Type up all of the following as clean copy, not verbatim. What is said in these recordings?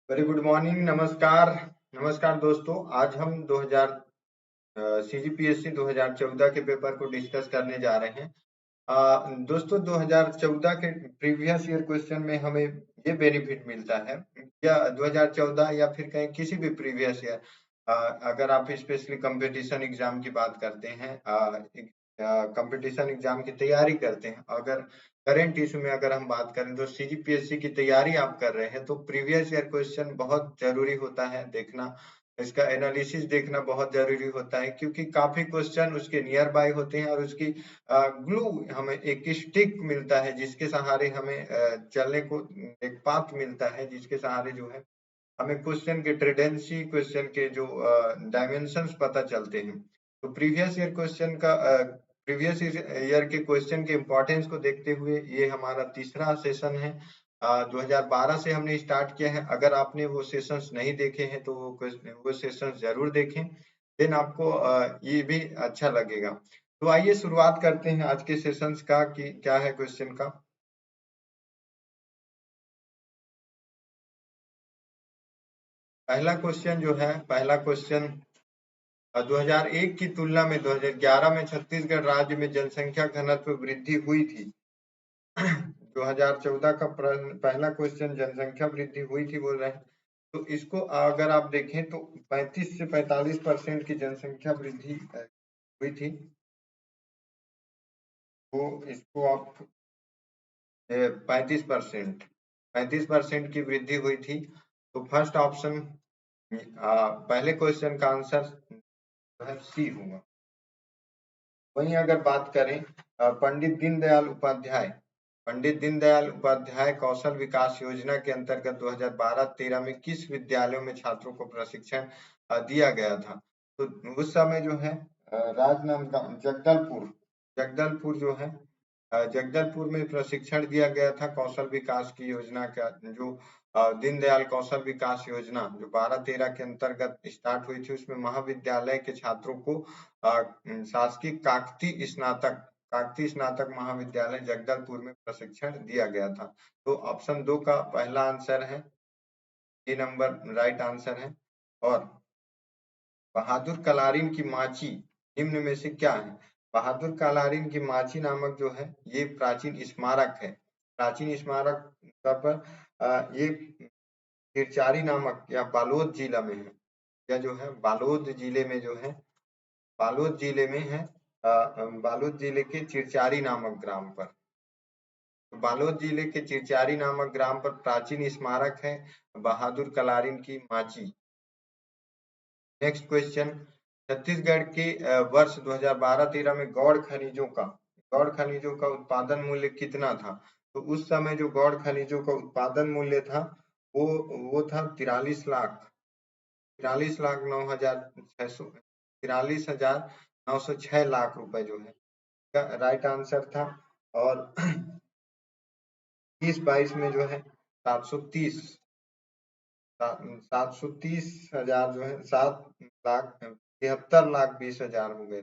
Very good morning. नमस्कार। नमस्कार दोस्तों, आज हम 2000 सीजीपीएससी 2014 के पेपर को डिस्कस करने जा रहे हैं। दोस्तों, 2014 के प्रीवियस ईयर क्वेश्चन में हमें ये बेनिफिट मिलता है, या 2014 या फिर कहीं किसी भी प्रीवियस ईयर, अगर आप स्पेशली कंपटीशन एग्जाम की बात करते हैं, कंपटीशन एग्जाम की तैयारी करते हैं, अगर करंट इशू में अगर हम बात करें तो सीजीपीएससी की तैयारी आप कर रहे हैं तो प्रीवियस ईयर क्वेश्चन बहुत जरूरी होता है देखना। इसका एनालिसिस देखना बहुत जरूरी होता है, क्योंकि काफी क्वेश्चन उसके नियर बाय होते हैं और उसकी ग्लू हमें एक स्टिक मिलता है जिसके सहारे हमें चलने को एक पाथ मिलता है, जिसके सहारे जो है हमें क्वेश्चन के टेंडेंसी, क्वेश्चन के जो डायमेंशंस पता चलते हैं। तो प्रीवियस ईयर के क्वेश्चन के इम्पोर्टेंस को देखते हुए ये हमारा तीसरा सेशन है। 2012 से हमने स्टार्ट किया है। अगर आपने वो सेशंस नहीं देखे हैं तो वो सेशंस जरूर देखें, देन आपको ये भी अच्छा लगेगा। तो आइए शुरुआत करते हैं आज के सेशंस का कि क्या है क्वेश्चन का। पहला क्वेश्चन 2001 की तुलना में 2011 में छत्तीसगढ़ राज्य में जनसंख्या घनत्व वृद्धि हुई थी। 2014 का पहला क्वेश्चन जनसंख्या वृद्धि हुई थी बोल रहे हैं। तो इसको अगर आप देखें तो 35 से 45% की जनसंख्या वृद्धि हुई थी। तो इसको आप 35% की वृद्धि हुई थी। तो फर्स्ट ऑप्शन, पहले क्वेश्चन का आंसर सी होगा। वहीं अगर बात करें पंडित दीनदयाल उपाध्याय कौशल विकास योजना के अंतर्गत 2012-13 में किस विद्यालयों में छात्रों को प्रशिक्षण दिया गया था। तो उस समय जो है राजनांदगांव, जगदलपुर जो है, जगदलपुर में प्रशिक्षण दिया गया था कौशल विकास की योजना का, जो दीनदयाल कौशल विकास योजना जो 12-13 के अंतर्गत स्टार्ट हुई थी, उसमें महाविद्यालय के छात्रों को शासकीय काकती स्नातक महाविद्यालय जगदलपुर में प्रशिक्षण दिया गया था। तो ऑप्शन 2 का पहला आंसर है, ए नंबर राइट आंसर है। और बहादुर कलारीन की माची निम्न में से क्या है। बहादुर कलारीन की माची नामक जो है ये प्राचीन स्मारक है। प्राचीन स्मारक पर ये खिरचारी नामक या बालोद जिला में है, या जो है बालोद जिले में जो है, बालोद जिले में है, बालोद जिले के चिरचारी नामक ग्राम पर। तो बालोद जिले के चिरचारी नामक ग्राम पर प्राचीन स्मारक है बहादुर कलारीन की माची। नेक्स्ट क्वेश्चन, छत्तीसगढ़ के वर्ष 2012-13 में गौड़ खनिजों का उत्पादन मूल्य कितना था। तो उस समय जो गौड़ खनिजों का उत्पादन मूल्य था वो था 43,906 रुपए जो है राइट आंसर था। और 2022 में जो है 730 730,000 जो है 7,73,20,000 हो गए।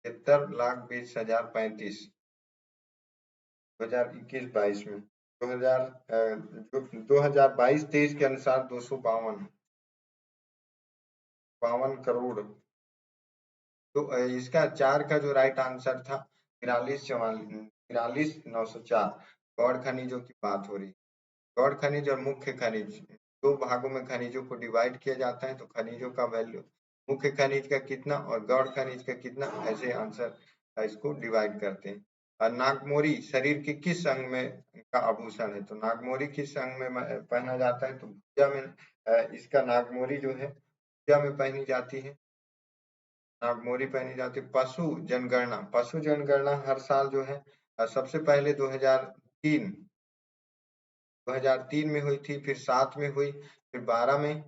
73,20,035 2021-22 में 2022-23 के अनुसार 252 करोड़। तो इसका 4 का जो राइट आंसर था 43,904। गौड़ खनिजों की बात हो रही। गौड़ खनिज और मुख्य खनिज दो भागों में खनिजों को डिवाइड किया जाता है। तो खनिजों का वैल्यू मुख्य खनिज का कितना और गौड़ खनिज का कितना, ऐसे आंसर इसको डिवाइड करते हैं। नागमोरी शरीर के किस अंग में का आभूषण है। तो नागमोरी किस अंग में पहना जाता है। तो भुजा में इसका नागमोरी जो है भुजा में पहनी जाती है, नागमोरी पहनी जाती है। पशु जनगणना हर साल जो है सबसे पहले 2003 में हुई थी, फिर 7 में हुई, फिर 12 में,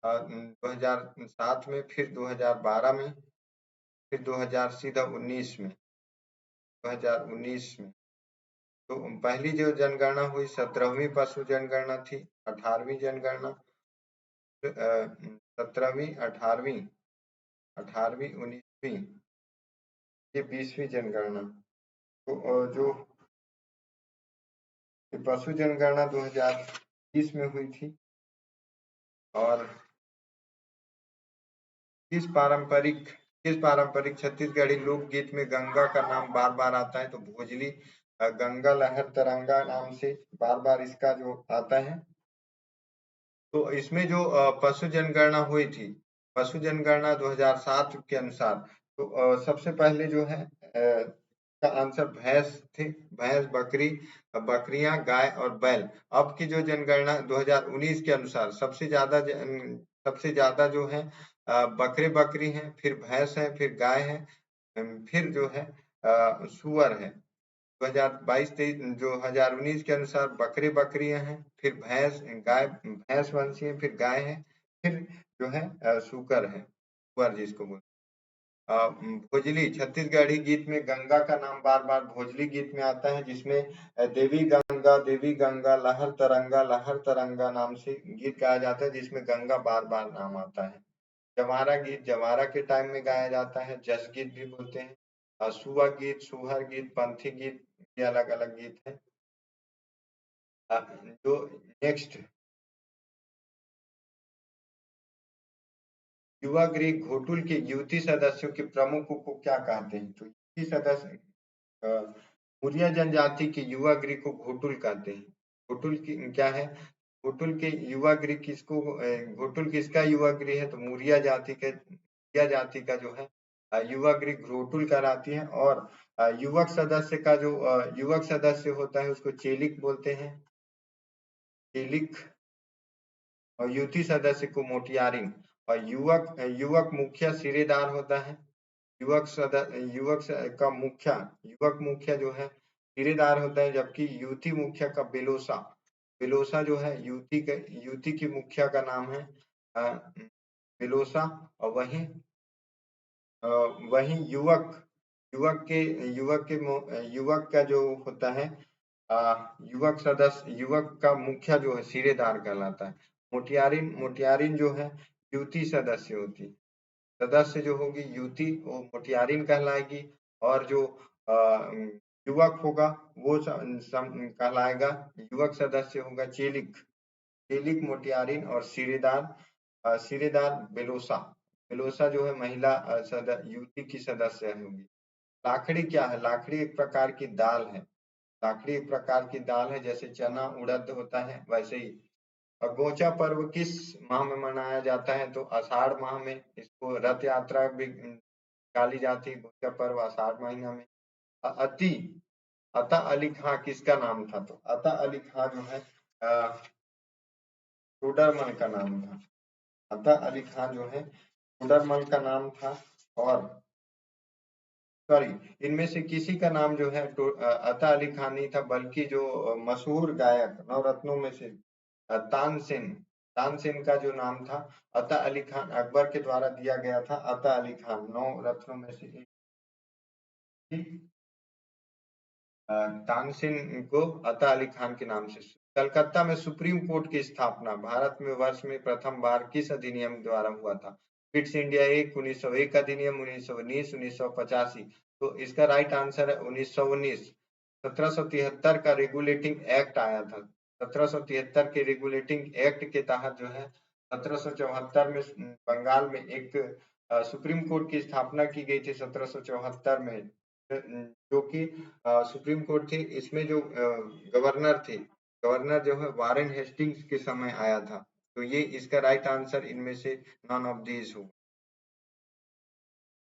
2007 में, फिर 2012 में, फिर 2000 सीधा 19 में, 2019 में। तो पहली जो जनगणना हुई 17वीं पशु जनगणना थी। 18वीं जनगणना 17वीं, 18वीं 19वीं, ये 20वीं जनगणना। तो जो पशु जनगणना 2020 में हुई थी। और किस पारंपरिक छत्तीसगढ़ी लोकगीत में गंगा का नाम बार बार आता है? तो भोजली गंगा लहर तरंगा नाम से बार बार इसका जो आता है। तो इसमें जो पशु जनगणना हुई थी, पशु जनगणना 2007 के अनुसार, तो सबसे पहले जो है का आंसर भैंस थे, भैंस, बकरी, बकरियां, गाय और बैल। अब की जो जनगणना 2019 के अनुसार सबसे ज्यादा जो है बकरे बकरी हैं, फिर भैंस है, फिर गाय है, फिर जो है सुअर है। 2022-23 2019 के अनुसार बकरे बकरियां हैं, फिर भैंस वंशी है, फिर गाय है, फिर जो है सूकर है, सुअर जिसको बोलते हैं। भोजली छत्तीसगढ़ी गीत में गंगा का नाम बार बार भोजली गीत में आता है, जिसमें देवी गंगा लहर तरंगा नाम से गीत गाया जाता है, जिसमें गंगा बार बार नाम आता है। जवारा गीत जवारा के टाइम में गाया जाता है, जस गीत भी बोलते हैं। सुआ गीत, सुहर गीत, पंथी गीत, ये अलग अलग गीत है। जो नेक्स्ट, युवा गृह घोटुल के युवती सदस्यों के प्रमुख को क्या कहते हैं? तो युवती सदस्य मुरिया जनजाति के युवा गृह को घोटुल कहते हैं। घोटुल की क्या है? घोटुल के युवा गृह घोटुल किसका युवा गृह है? तो मुरिया जाति का जो है युवा गृह घोटुल कहलाती है। और युवक सदस्य होता है उसको चेलिक बोलते हैं, चेलिक। और युवती सदस्य को मोटियारिन। और युवक मुखिया सिरेदार होता है। युवक मुखिया जो है सिरेदार होता है, जबकि युवती मुखिया का बेलोसा, बेलोसा जो है युवती की मुखिया का नाम है बेलोसा। और वही युवक का जो होता है युवक का मुखिया जो है सिरेदार कहलाता है। मोटियारिन जो है युवती सदस्य होती है, सदस्य जो होगी युवती वो मोटियारिन कहलाएगी। और जो युवक होगा वो कहलाएगा, युवक सदस्य होगा चेलिक, चेलिक मोटियारिन। और सिरेदार बेलोसा, बेलोसा जो है महिला युवती की सदस्य होगी। लाखड़ी क्या है? लाखड़ी एक प्रकार की दाल है, लाखड़ी एक प्रकार की दाल है, जैसे चना उड़द होता है वैसे ही। और गोचा पर्व किस माह में मनाया जाता है? तो आषाढ़ माह में इसको रथ यात्रा भी निकाली जाती है, गोचा पर्व आषाढ़ महीना में। अति अता अली खां किसका नाम था? तो अता अली खां जो है टोडरमल का नाम था। अता अली खान जो है टोडरमल का नाम था। और सॉरी, इनमें से किसी का नाम जो है अता अली खान नहीं था, बल्कि जो मशहूर गायक नवरत्नों में से तानसेन, तानसेन का जो नाम था अता अली खान, अकबर के द्वारा दिया गया था अता अली खान, नौ रत्नों में से एक थी। तानसेन को अता अली खान के नाम से। कलकत्ता में सुप्रीम कोर्ट की स्थापना भारत में वर्ष में प्रथम बार किस अधिनियम द्वारा हुआ था? फिट्स इंडिया एक्ट, 1901 अधिनियम, 1919, 1985। तो इसका राइट आंसर है 1919। 1773 का रेगुलेटिंग एक्ट आया था। 1773 के रेगुलेटिंग एक्ट के तहत जो है 1774 में बंगाल में एक सुप्रीम कोर्ट की स्थापना की गई थी 1774 में, जो कि सुप्रीम कोर्ट थी। इसमें जो गवर्नर थे, गवर्नर जो है वारेन हेस्टिंग्स के समय आया था। तो ये इसका राइट आंसर इनमें से नॉन ऑफ दीज हो।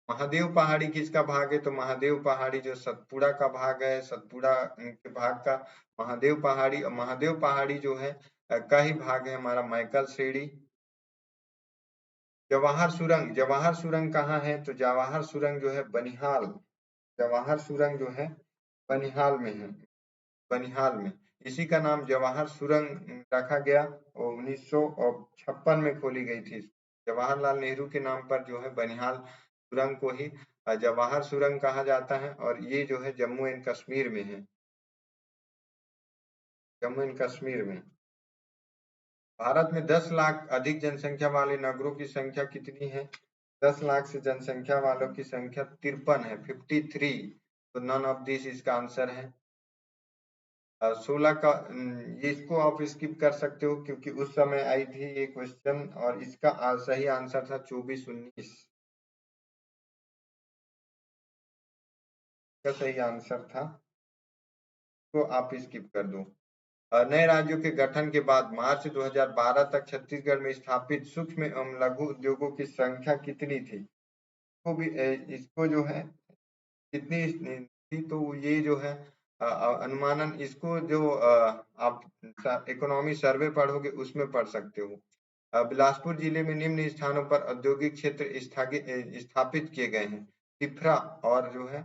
महादेव पहाड़ी किसका भाग है? तो महादेव पहाड़ी जो सतपुड़ा का भाग है, सतपुड़ा के भाग का महादेव पहाड़ी। और महादेव पहाड़ी जो है का ही भाग है हमारा मैकल श्रेणी। जवाहर सुरंग कहाँ है? तो जवाहर सुरंग जो है बनिहाल, जवाहर सुरंग जो है बनिहाल में है, बनिहाल में। इसी का नाम जवाहर सुरंग रखा गया और 1956 में खोली गई थी। जवाहरलाल नेहरू के नाम पर जो है बनिहाल सुरंग को ही जवाहर सुरंग कहा जाता है। और ये जो है जम्मू एंड कश्मीर में है, जम्मू एंड कश्मीर में। भारत में 10 लाख अधिक जनसंख्या वाले नगरों की संख्या कितनी है? 10 लाख से जनसंख्या वालों की संख्या 53 है, 53। तो नॉन ऑफ दिस इसका आंसर है। 16 का ये इसको आप स्किप कर सकते हो क्योंकि उस समय आई थी ये क्वेश्चन, और इसका सही आंसर था 24-19 का सही आंसर था, तो आप स्किप कर दो। नए राज्यों के गठन के बाद मार्च 2012 तक छत्तीसगढ़ में स्थापित सूक्ष्म एवं लघु उद्योगों की संख्या कितनी थी? इसको भी इसको जो है कितनी थी, तो ये जो है अनुमानन, इसको जो आप इकोनॉमी सर्वे पढ़ोगे उसमें पढ़ सकते हो। बिलासपुर जिले में निम्न स्थानों पर औद्योगिक क्षेत्र स्थापित किए गए हैं। तिफरा और जो है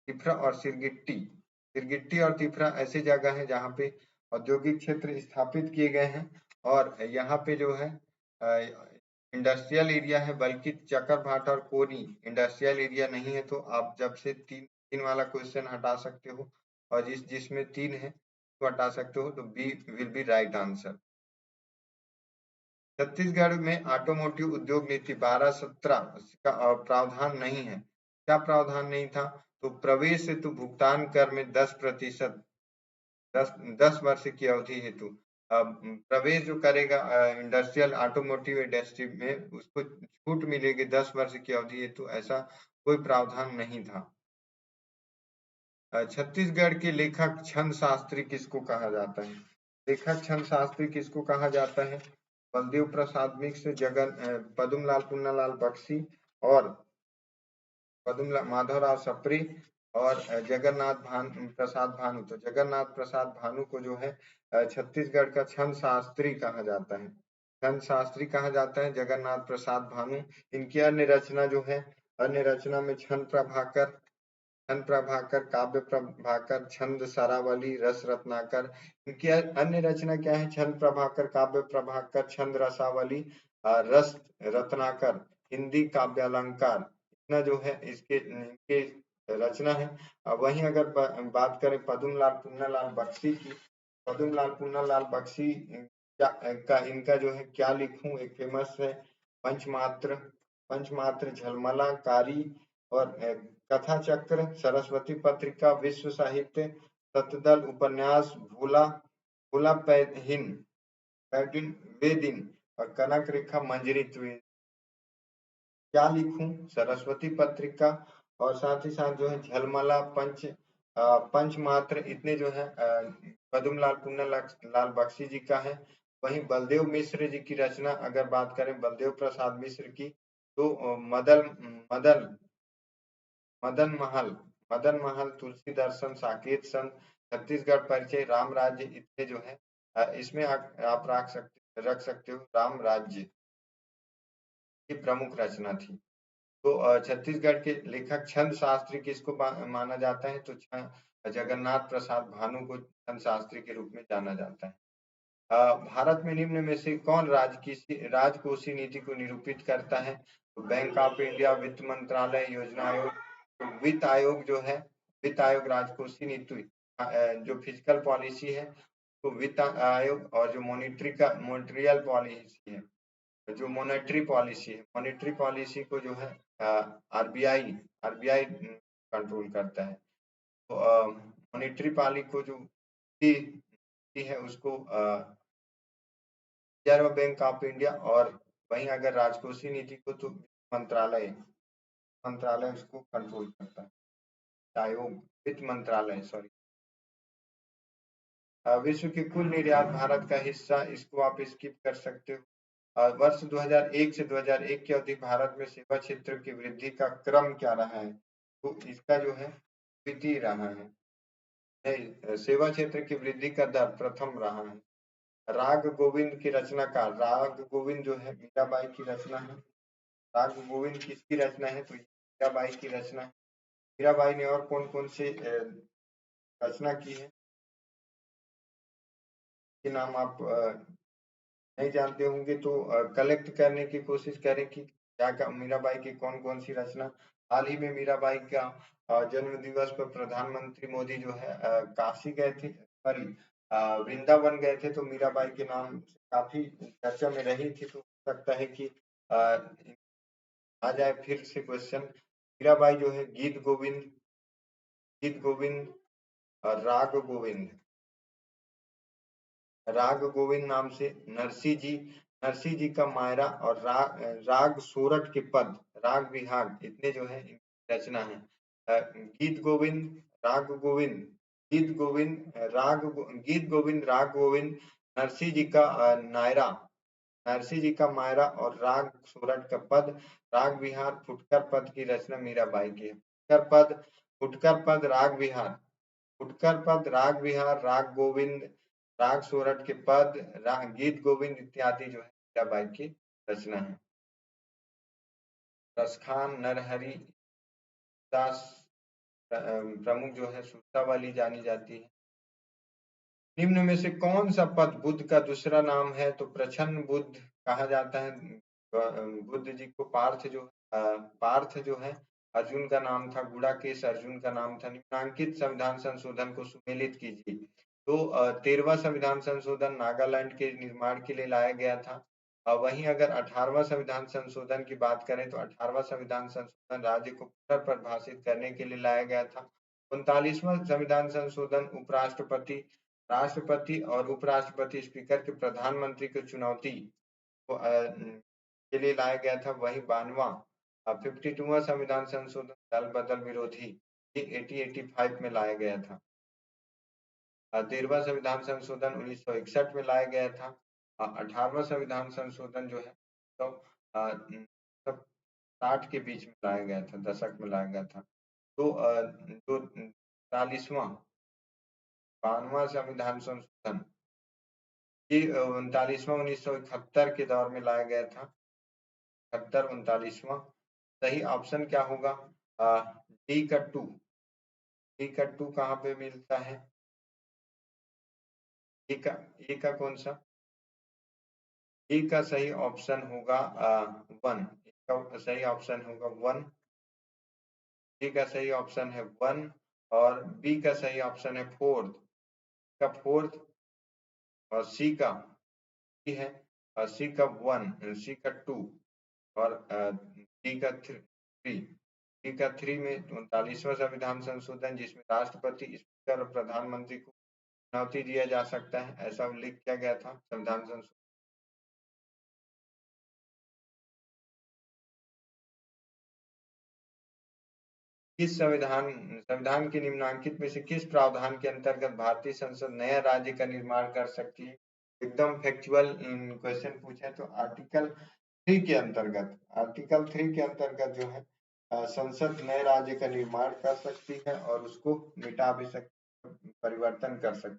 तिफरा और सिरगिट्टी। सिरगिट्टी और तिफरा ऐसी जगह है जहाँ पे औद्योगिक क्षेत्र स्थापित किए गए हैं, और यहाँ पे जो है इंडस्ट्रियल एरिया है, बल्कि चकरभाटा और कोनी इंडस्ट्रियल एरिया नहीं है। तो आप जब से तीन तीन वाला क्वेश्चन हटा सकते हो, और जिसमें तीन है तो हटा सकते हो, तो B will be right answer. Chhattisgarh में ऑटोमोटिव उद्योग नीति 1217 का प्रावधान नहीं है। क्या प्रावधान नहीं था? तो प्रवेश हेतु भुगतान कर में 10%, 10 वर्ष की अवधि हेतु प्रवेश जो करेगा इंडस्ट्रियल ऑटोमोटिव इंडस्ट्री में, उसको छूट मिलेगी 10 वर्ष की अवधि हेतु, ऐसा कोई प्रावधान नहीं था। छत्तीसगढ़ के लेखक छंद शास्त्री किसको कहा जाता है? लेखक छंद शास्त्री किसको कहा जाता है? बलदेव प्रसाद मिश्र, पदुमलाल पुन्नालाल बख्शी, और माधवराव सप्रे, और प्रसाद भानु। तो जगन्नाथ प्रसाद भानु को जो है छत्तीसगढ़ का छंद शास्त्री कहा जाता है। छंद शास्त्री कहा जाता है जगन्नाथ प्रसाद भानु। इनकी अन्य रचना जो है, अन्य रचना में छंद प्रभाकर, काव्य प्रभाकर, छंद सरावली, रस रत्नाकर। इनकी अन्य रचना क्या है? छंद प्रभाकर, काव्य प्रभाकर, छंद रसावली, रस रत्नाकर, हिंदी काव्यालंकार। इतना जो है इसके इनके रचना है। वहीं अगर बात करें पद्मलाल पुन्नालाल बख्शी की, पद्मलाल पुन्नालाल बख्शी का इनका जो है क्या लिखूं, एक फेमस है पंचमात्र, पंचमात्र, झलमला कारी, और कथा चक्र, सरस्वती पत्रिका, विश्व साहित्य, सतदल उपन्यास, भूला भूला पैदिन पैदिन वेदिन, और कनक रेखा मंजरी। क्या लिखूं? सरस्वती पत्रिका, और साथ ही साथ जो है झलमला, पंचमात्र, इतने जो है पद्मलाल पुन्नालाल बख्शी जी का है। वहीं बलदेव मिश्र जी की रचना अगर बात करें, बलदेव प्रसाद मिश्र की, तो मदन मदन महल, मदन महल, तुलसी दर्शन, साकेत संघ, छत्तीसगढ़ परिचय, राम राज्य, इतने जो है इसमें आप रख सकते हो राम राज्य की प्रमुख रचना थी। तो छत्तीसगढ़ के लेखक छंद शास्त्री किसको माना जाता है? तो जगन्नाथ प्रसाद भानु को छंद शास्त्री के रूप में जाना जाता है। भारत में निम्न में से कौन राजकोषीय नीति को निरूपित करता है? तो बैंक ऑफ इंडिया, वित्त मंत्रालय, योजना आयोग। तो वित्त आयोग जो है, वित्त आयोग राजकोषीय नीति जो फिजिकल पॉलिसी है, तो वित्त आयोग, और जो मॉनेटरियल पॉलिसी है, जो मॉनेटरी पॉलिसी को जो है आरबीआई आरबीआई कंट्रोल करता है। तो मॉनेटरी पॉलिसी को जो की है उसको रिजर्व बैंक ऑफ इंडिया, और वहीं अगर राजकोषीय नीति को तो मंत्रालय मंत्रालय उसको कंट्रोल करता है, आयोग, वित्त मंत्रालय, सॉरी। विश्व की कुल निर्यात भारत का हिस्सा, इसको आप स्किप कर सकते हो। वर्ष 2001 से 2001 की अवधि भारत में सेवा क्षेत्र की वृद्धि का क्रम क्या रहा है? तो इसका जो है द्वितीय रहा है। नहीं, सेवा क्षेत्र की वृद्धि का दर प्रथम रहा है। राग गोविंद की रचनाकार, राग गोविंद जो है मीराबाई की रचना है। राग गोविंद किसकी रचना है? तो मीराबाई की रचना है। मीराबाई ने और कौन कौन से रचना की है, कि नाम आप नहीं जानते होंगे, तो कलेक्ट करने की कोशिश करें कि क्या मीराबाई की कौन कौन सी रचना। हाल ही में मीराबाई का जन्म दिवस पर प्रधानमंत्री मोदी जो है काशी गए थे, सॉरी वृंदावन गए थे, तो मीराबाई के नाम से काफी चर्चा में रही थी। तो हो सकता है कि आ जाए फिर से क्वेश्चन। मीराबाई जो है गीत गोविंद राग गोविंद, राग गोविंद नाम से नरसी जी का मायरा और राग सोरठ के पद, राग विहाग, इतने जो है इनकी रचना है। गीत गोविंद, राग गोविंद, गीत गोविंद, राग गोविंद, नरसी जी का नायरा, नरसिंह जी का मायरा और राग सोरठ का पद, राग विहार, फुटकर पद की रचना मीराबाई की है। फुटकर पद, राग विहार, फुटकर पद, राग विहार, राग गोविंद, राग सोरठ के पद, गीत गोविंद इत्यादि जो है मीराबाई की रचना है। रसखान, नरहरि दास प्रमुख जो है सुरता वाली जानी जाती है। निम्न में से कौन सा पद बुद्ध का दूसरा नाम है? तो प्रछन्न बुद्ध कहा जाता है। बुद्ध जी को पार्थ जो है अर्जुन का नाम था, गुड़ाकेश अर्जुन का नाम था। निम्नांकित संविधान संशोधन को सुमेलित कीजिए। तो 13वां संविधान संशोधन नागालैंड के निर्माण के लिए लाया गया था। वहीं अगर 18वां संविधान संशोधन की बात करें तो 18वां संविधान संशोधन राज्य को पुनर्परिभाषित करने के लिए लाया गया था। 39वां संविधान संशोधन उपराष्ट्रपति, राष्ट्रपति और उपराष्ट्रपति स्पीकर के प्रधानमंत्री की चुनौती को के लिए लाया गया था। वही 52वां 52वां संविधान संशोधन दल बदल विरोधी, ये 1885 में लाया गया था। 13वां संविधान संशोधन 1961 में लाया गया था। 18वां संविधान संशोधन जो है तो 60 के बीच में लाया गया था, दशक में लाया गया था। तो जो 40वां 52वां संविधान संशोधन ये 39वां 1971 के दौर में लाया गया था। 71 39वां। सही ऑप्शन क्या होगा? डी का 2, डी का 2 कहाँ पे मिलता है? ए का कौन सा? ए का सही ऑप्शन होगा 1, का सही ऑप्शन होगा 1, ए का सही ऑप्शन है 1 और बी का सही ऑप्शन है 4th का 4th और सी का है सी का 1, सी का 2 और डी का 3, डी का 3 में 39वां संविधान संशोधन जिसमें राष्ट्रपति, स्पीकर और प्रधानमंत्री को चुनौती दिया जा सकता है, ऐसा उल्लेख किया गया था संविधान संशोधन। किस संविधान के निम्नांकित में से किस प्रावधान के अंतर्गत भारतीय संसद नया राज्य का निर्माण कर सकती है? एकदम फैक्चुअल क्वेश्चन पूछे तो आर्टिकल 3 के अंतर्गत, आर्टिकल 3 के अंतर्गत जो है संसद नए राज्य का निर्माण कर सकती है और उसको मिटा भी सकती है, परिवर्तन कर सकती है।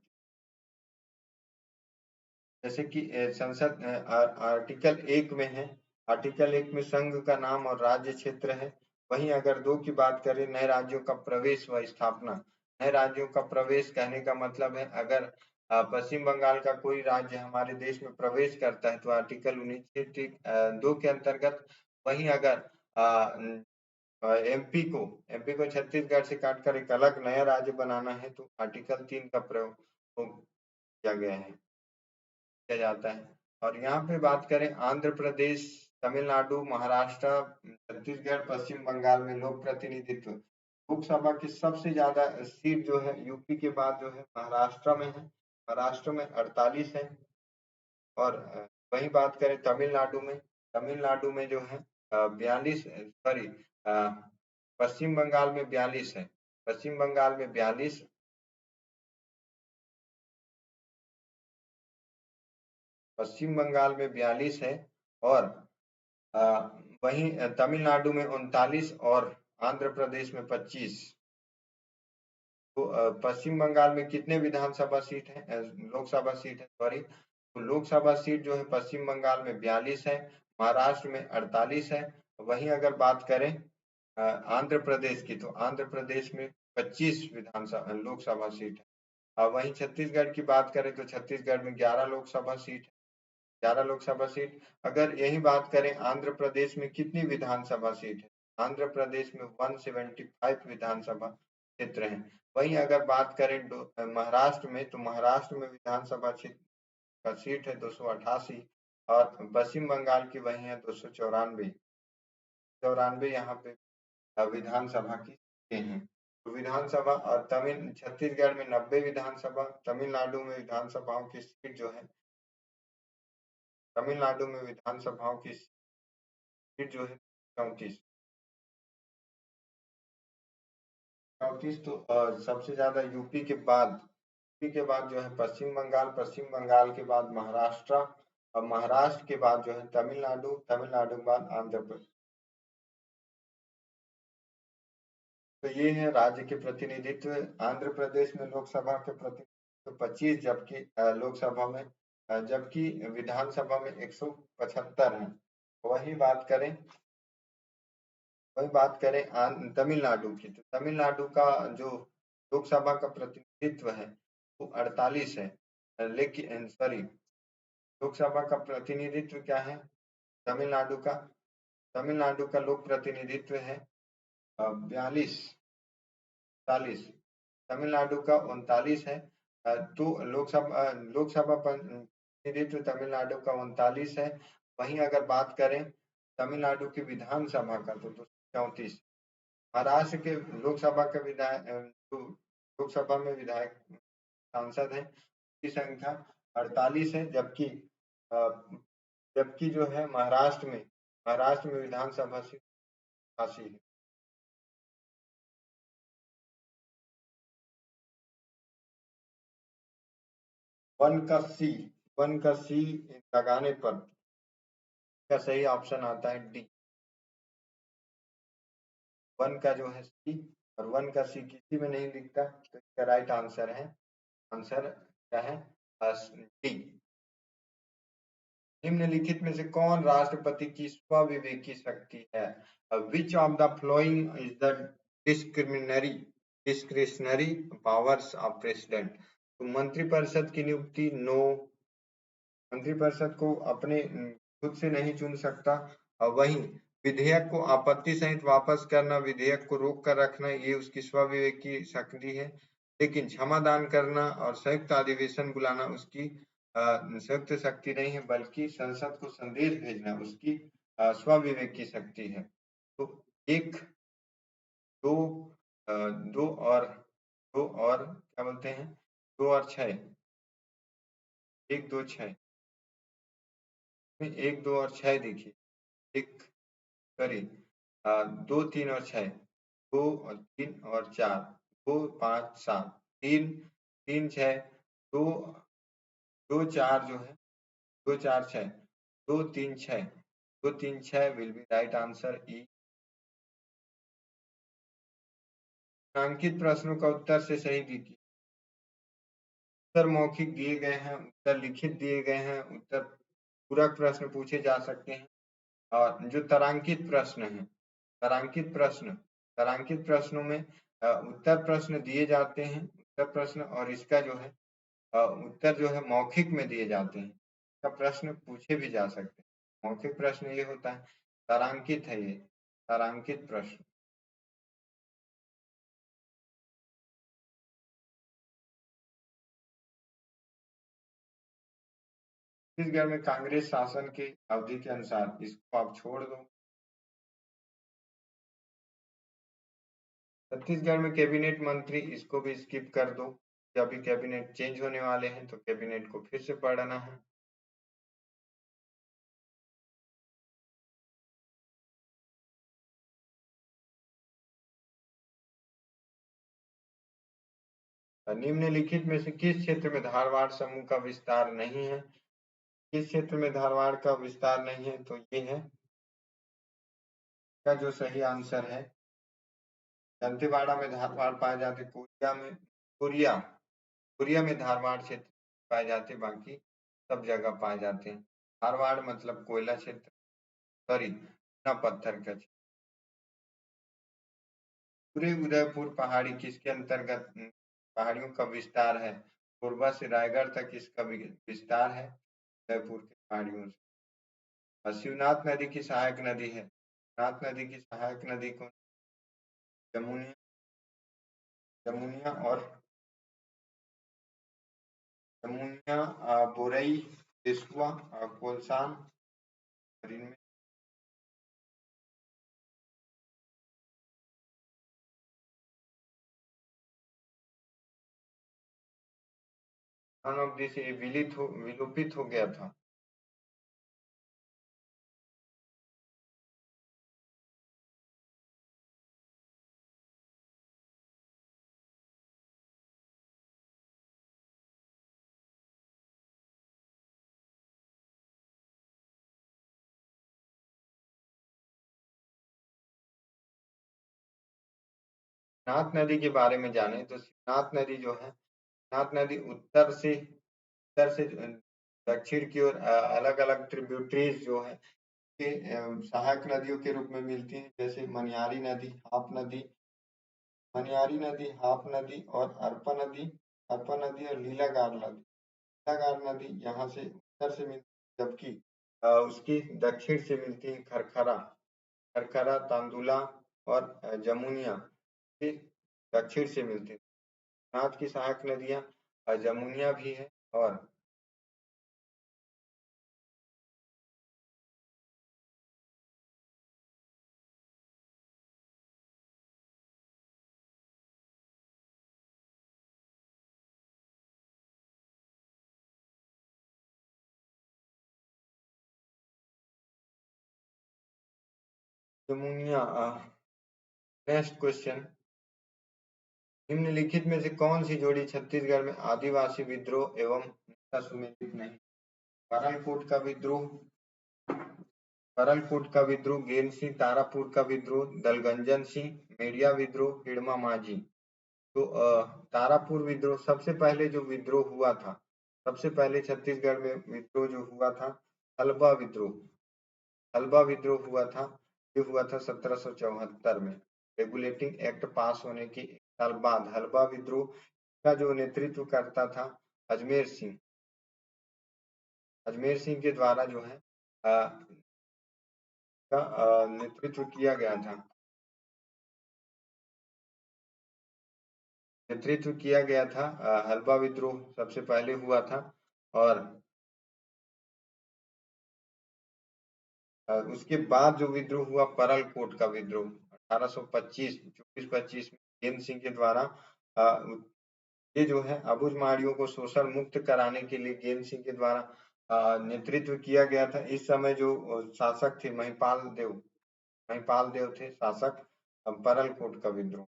जैसे कि संसद आर्टिकल 1 में है, आर्टिकल 1 में संघ का नाम और राज्य क्षेत्र है। वहीं अगर 2 की बात करें नए राज्यों का प्रवेश व स्थापना, नए राज्यों का प्रवेश कहने का मतलब है अगर पश्चिम बंगाल का कोई राज्य हमारे देश में प्रवेश करता है तो आर्टिकल 19 2 के अंतर्गत। वहीं अगर एमपी को छत्तीसगढ़ से काटकर एक अलग नया राज्य बनाना है तो आर्टिकल 3 का प्रयोग किया गया है, किया जाता है। और यहाँ पे बात करें आंध्र प्रदेश, तमिलनाडु, महाराष्ट्र, छत्तीसगढ़, पश्चिम बंगाल में लोक प्रतिनिधित्व, लोकसभा की सबसे ज्यादा सीट जो है यूपी के बाद जो है महाराष्ट्र में है, महाराष्ट्र में 48 है। और वही बात करें तमिलनाडु में जो है 42, सॉरी पश्चिम बंगाल में 42 है, पश्चिम बंगाल में 42, पश्चिम बंगाल में 42 है और वहीं तमिलनाडु में 39 और आंध्र प्रदेश में 25। तो पश्चिम बंगाल में कितने विधानसभा सीट है, लोकसभा सीट है, सॉरी, तो लोकसभा सीट जो है पश्चिम बंगाल में 42 है, महाराष्ट्र में 48 है। वहीं अगर बात करें आंध्र प्रदेश की तो आंध्र प्रदेश में 25 विधानसभा लोकसभा सीट है। वहीं छत्तीसगढ़ की बात करें तो छत्तीसगढ़ में 11 लोकसभा सीट है, 11 लोकसभा सीट। अगर यही बात करें आंध्र प्रदेश में कितनी विधानसभा सीट है, आंध्र प्रदेश में 175 विधानसभा क्षेत्र है। वहीं अगर बात करें महाराष्ट्र में तो महाराष्ट्र में विधानसभा क्षेत्र का सीट है 288 और पश्चिम बंगाल की वही है 294, 94 यहाँ पे विधानसभा की सीटें हैं। विधानसभा और तमिल छत्तीसगढ़ में 90 विधानसभा, तमिलनाडु में विधानसभाओं की सीट जो है, तमिलनाडु में विधानसभाओं की सीट जो है 34। 34 तो सबसे ज्यादा यूपी के बाद जो है पश्चिम बंगाल, पश्चिम बंगाल के बाद महाराष्ट्र, और महाराष्ट्र के बाद जो है तमिलनाडु, तमिलनाडु के बाद आंध्र प्रदेश। तो ये है राज्य के प्रतिनिधित्व। आंध्र प्रदेश में लोकसभा के प्रतिनिधित्व 25, जबकि लोकसभा में जबकि विधानसभा में 175 है। वही बात करें तमिलनाडु की, तो तमिलनाडु का जो लोकसभा का प्रतिनिधित्व है वो 48 है, लेकिन सॉरी, लोकसभा का प्रतिनिधित्व क्या है तमिलनाडु का, तमिलनाडु का लोक प्रतिनिधित्व है 42, 40, तमिलनाडु का 39 है। तो लोकसभा प्रतिनिधित्व तमिलनाडु का 39 है। वहीं अगर बात करें तमिलनाडु की विधानसभा का तो 34। महाराष्ट्र के लोकसभा के विधायक जो लोकसभा में विधायक सांसद है की संख्या 48 है, जबकि जो है महाराष्ट्र में विधानसभा सीट 80 है। वन का सी लगाने पर का सही ऑप्शन आता है डी। वन का जो है सी, और वन का सी किसी में नहीं दिखता, तो इसका राइट आंसर क्या है डी। निम्नलिखित में से कौन राष्ट्रपति की स्वविवेकी शक्ति है? Which of the following is the discretionary powers of president? तो मंत्रिपरिषद की नियुक्ति, नो, मंत्रिपरिषद को अपने खुद से नहीं चुन सकता। और वहीं विधेयक को आपत्ति सहित वापस करना, विधेयक को रोक कर रखना, ये उसकी स्वविवेक की शक्ति है। लेकिन क्षमादान करना और संयुक्त अधिवेशन बुलाना उसकी संयुक्त शक्ति नहीं है, बल्कि संसद को संदेश भेजना उसकी स्वविवेक की शक्ति है। तो एक, दो, दो और क्या बोलते हैं, 2 और 6, 1, 2, 6, 1, 2 और 6 देखिए, एक सॉरी 2, 3 और 6, 2 और 3 और 4, 2, 5, 7, 3, 3, 6, 2, 2, 4 जो है 2, 4, 6, 2, 3, 6, 2, 3, 6 विल बी राइट आंसर ई। अंकित प्रश्नों का उत्तर से सही दीजिए। उत्तर मौखिक दिए गए हैं, उत्तर लिखित दिए गए हैं, उत्तर पूरक प्रश्न पूछे जा सकते हैं। और जो तारांकित प्रश्न है, तारांकित प्रश्नों में उत्तर प्रश्न दिए जाते हैं, उत्तर प्रश्न, और इसका जो है उत्तर जो है मौखिक में दिए जाते हैं, इसका प्रश्न पूछे भी जा सकते हैं। मौखिक प्रश्न ये होता है, तारांकित है ये, तारांकित प्रश्न। छत्तीसगढ़ में कांग्रेस शासन की अवधि के अनुसार, इसको आप छोड़ दो। छत्तीसगढ़ में कैबिनेट मंत्री, इसको भी स्किप कर दो, अभी कैबिनेट चेंज होने वाले हैं तो कैबिनेट को फिर से पढ़ना है। निम्नलिखित में से किस क्षेत्र में धारवाड़ समूह का विस्तार नहीं है? किस क्षेत्र में धारवाड़ का विस्तार नहीं है? तो ये है का जो सही आंसर है, दंतेवाड़ा में धारवाड़ पाए जाते, कोरिया में धारवाड़ क्षेत्र पाए जाते, बाकी सब जगह पाए जाते हैं। धारवाड़ मतलब कोयला क्षेत्र, सॉरी न पत्थर का क्षेत्र। पूरे उदयपुर पहाड़ी किसके अंतर्गत पहाड़ियों का विस्तार है? कोरबा से रायगढ़ तक इसका विस्तार है उदयपुर की पहाड़ियों से। और शिवनाथ नदी की सहायक नदी है, शिवनाथ नदी की सहायक नदी को जमुनिया, और जमुनिया, बोरई, बिस्वा, कोलसान, और इनमें नॉन ऑफ दिस ये विलोपित हो गया था। नाथ नदी के बारे में जाने तो नाथ नदी जो है, नाथ नदी उत्तर से दक्षिण की ओर अलग अलग ट्रिब्यूटरीज जो है के सहायक नदियों के रूप में मिलती हैं, जैसे मनियारी नदी, हाप नदी और अर्पा नदी और लीलागार नदी। लीलागार नदी यहाँ से उत्तर से मिलती है, जबकि उसकी दक्षिण से मिलती है खरखरा, तांदुला और जमुनिया के दक्षिण से मिलती है। नाथ की सहायक नदियां जमुनिया भी है और जमुनिया। नेक्स्ट क्वेश्चन, निम्नलिखित में से कौन सी जोड़ी छत्तीसगढ़ में आदिवासी विद्रोह एवं नेता सुमेलित नहीं? बारालकोट का विद्रोह, गेल सिंह, तारापुर का विद्रोह, दलगंजन सिंह, मेड़िया विद्रोह, हिड़मा माझी। तो तारापुर विद्रोह सबसे पहले जो विद्रोह हुआ था, सबसे पहले छत्तीसगढ़ में विद्रोह जो हुआ था, हल्बा विद्रोह, हुआ था। ये हुआ था 1774 में। रेगुलेटिंग एक्ट पास होने के एक साल बाद हल्बा विद्रोह का जो नेतृत्व करता था अजमेर सिंह के द्वारा जो है का नेतृत्व किया गया था। हल्बा विद्रोह सबसे पहले हुआ था और उसके बाद जो विद्रोह हुआ परलकोट का विद्रोह 1825 में गेंद सिंह के द्वारा ये जो है अबुझमाड़ियों को शोषण मुक्त कराने के लिए गेंद सिंह के द्वारा नेतृत्व किया गया था। इस समय जो शासक थे महिपाल देव थे शासक। परलकोट का विद्रोह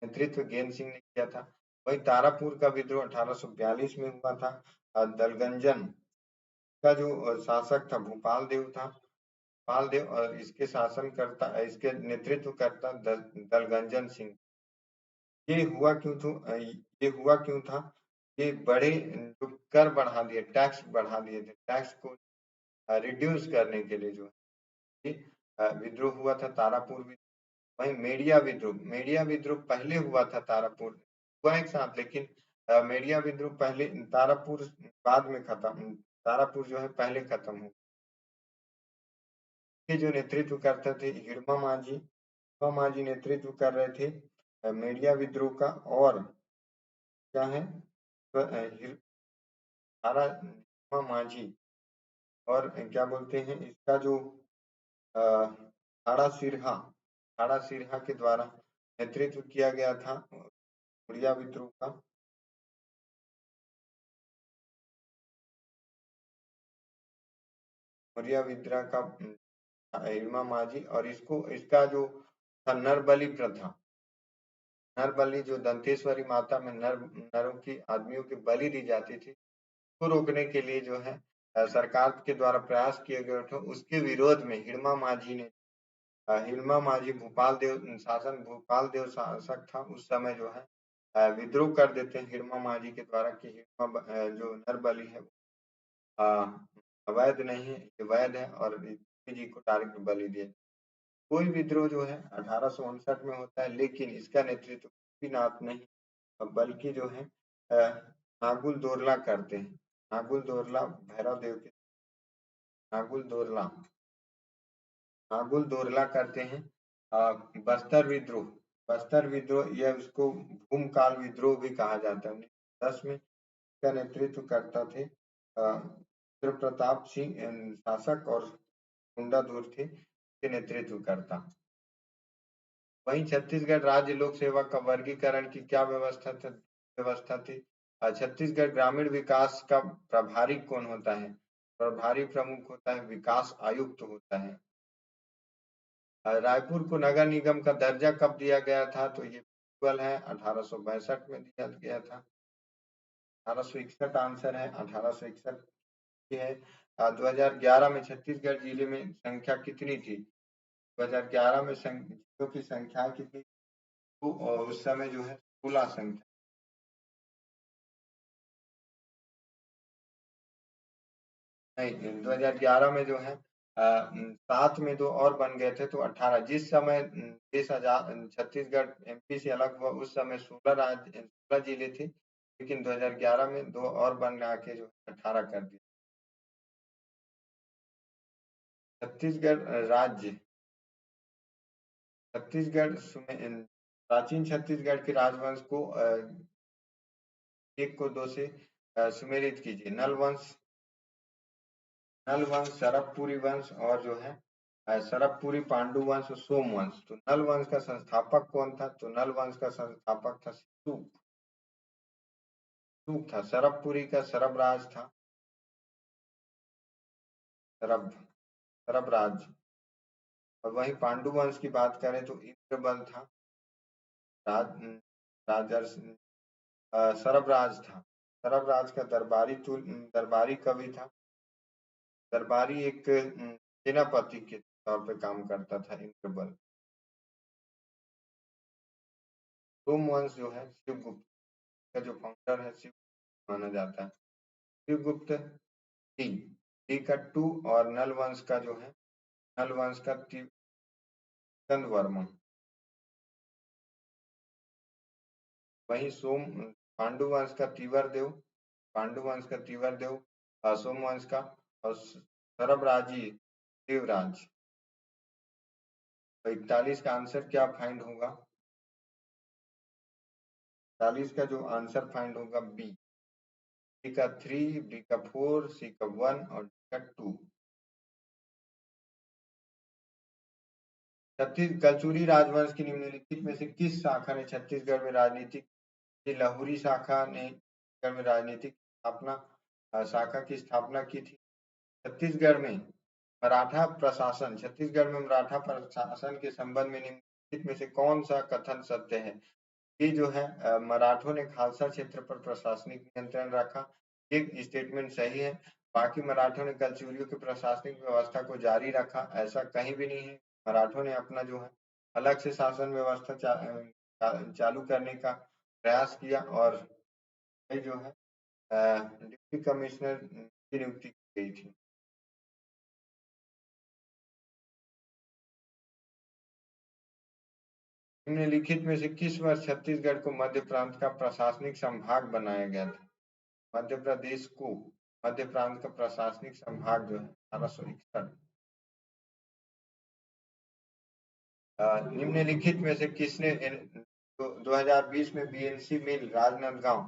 नेतृत्व गेंद सिंह ने किया था। वही तारापुर का विद्रोह 1842 में हुआ था। दलगंजन का जो शासक था भूपाल देव और इसके नेतृत्व करता दलगंजन सिंह। ये हुआ क्यों था? ये बड़े जो कर बढ़ा दिए, टैक्स बढ़ा दिए थे, टैक्स को रिड्यूस करने के लिए जो है विद्रोह हुआ था तारापुर में। वहीं मेड़िया विद्रोह पहले हुआ था तारापुर हुआ एक साथ, लेकिन मेड़िया विद्रोह पहले, तारापुर बाद में खत्म, तारापुर जो है पहले खत्म हो। के जो नेतृत्व करते थे हिड़मा माझी नेतृत्व कर रहे थे मेड़िया विद्रोह का। और क्या है हिड़मा माझी और क्या बोलते हैं इसका जो हाड़ा सिरहा के द्वारा नेतृत्व किया गया था उड़िया विद्रोह का। उड़िया विद्रोह का हिड़मा माझी और इसका जो था नरबलि जो दंतेश्वरी माता में नरों की आदमियों की बलि दी जाती थी, को रोकने के लिए जो है सरकार के द्वारा प्रयास किए गए थे। उसके विरोध में हिड़मा माझी भूपाल देव शासक था उस समय जो है विद्रोह कर देते हैं हिड़मा माझी के द्वारा कि जो नरबलि है अवैध नहीं है, ये वैध है और जी को डायरेक्ट बलि दिया। कोई विद्रोह जो है 1859 में होता है, लेकिन इसका नेतृत्व गोपीनाथ नहीं बल्कि जो है नागुल दोरला करते हैं। नागुल दोरला भैरव देव के नागुल दोरला करते हैं। बस्तर विद्रोह या उसको भूमकाल विद्रोह भी कहा जाता है। 10 में का नेतृत्व करता थे रुद्र प्रताप सिंह शासक और कुंडाधुर थे के नेतृत्व करता। वहीं छत्तीसगढ़ राज्य लोक सेवा का वर्गीकरण की क्या व्यवस्था थी? छत्तीसगढ़ ग्रामीण विकास का प्रभारी कौन होता है? प्रभारी प्रमुख होता है, विकास आयुक्त होता है। रायपुर को नगर निगम का दर्जा कब दिया गया था? तो ये बिल्कुल है 1862 में दिया गया था। 1861 आंसर है, 1861 ये है। 2011 में छत्तीसगढ़ जिले में संख्या कितनी थी? 2011 में जिलों की संख्या कितनी थी? और उस समय जो है 16 संख्या। नहीं, 2011 में जो है 7 में 2 और बन गए थे तो 18। जिस समय देश आजाद छत्तीसगढ़ एमपी से अलग हुआ उस समय 16 जिले थे, लेकिन 2011 में 2 और बना के जो 18 कर दिया। छत्तीसगढ़ राज्य, छत्तीसगढ़ प्राचीन छत्तीसगढ़ के राजवंश को 1 को 2 से सुमेलित कीजिए। नल वंश, नल वंश, सरबपुरी वंश और जो है सरबपुरी, पांडु वंश, सोम वंश। तो नल वंश का संस्थापक कौन था? तो नल वंश का संस्थापक था सूप, सूप था। सरबपुरी का सरबराज था, सरब, सरबराज। और वहीं पांडु वंश की बात करें तो इंद्रबल था, राज, राजर्ष सरबराज था। सरबराज का दरबारी कवि था। दरबारी एक सेनापति के तौर पे काम करता था इंद्रबल। सोमवंश जो है शिवगुप्त का जो फाउंडर है, शिव माना जाता है। शिवगुप्त टी, टी का 2 और नल वंश का जो है, नल वंश का चंद वर्मा। वही पांडु वंश का तीवर देव, पांडु वंश का तीवर देव, सोमवंश का और सरबराजी देवराज। तो 41 का आंसर क्या फाइंड होगा? 41 का जो आंसर फाइंड होगा बी, सी का 3, बी का 4, सी का 1 और डी का 2। कलचुरी राजवंश की निम्नलिखित में से किस शाखा ने छत्तीसगढ़ में राजनीतिक, लाहौरी शाखा ने छत्तीसगढ़ में राजनीतिक स्थापना, शाखा की स्थापना की थी। छत्तीसगढ़ में मराठा प्रशासन, छत्तीसगढ़ में मराठा प्रशासन के संबंध में निम्नलिखित में से कौन सा कथन सत्य है? ये जो है मराठों ने खालसा क्षेत्र पर प्रशासनिक नियंत्रण रखा, ये स्टेटमेंट सही है। बाकी मराठों ने कलचुरियों की प्रशासनिक व्यवस्था को जारी रखा, ऐसा कहीं भी नहीं है। मराठों ने अपना जो है अलग से शासन व्यवस्था चालू करने का प्रयास किया और ये जो है डिप्टी कमिश्नर की नियुक्ति की गई थी। निम्नलिखित में से किस वर्ष छत्तीसगढ़ को मध्य प्रांत का प्रशासनिक संभाग बनाया गया था? मध्य प्रदेश को मध्य प्रांत का प्रशासनिक संभाग जो है 1861। निम्नलिखित में से किसने 2020 में बीएलसी मिल राजनांदगांव,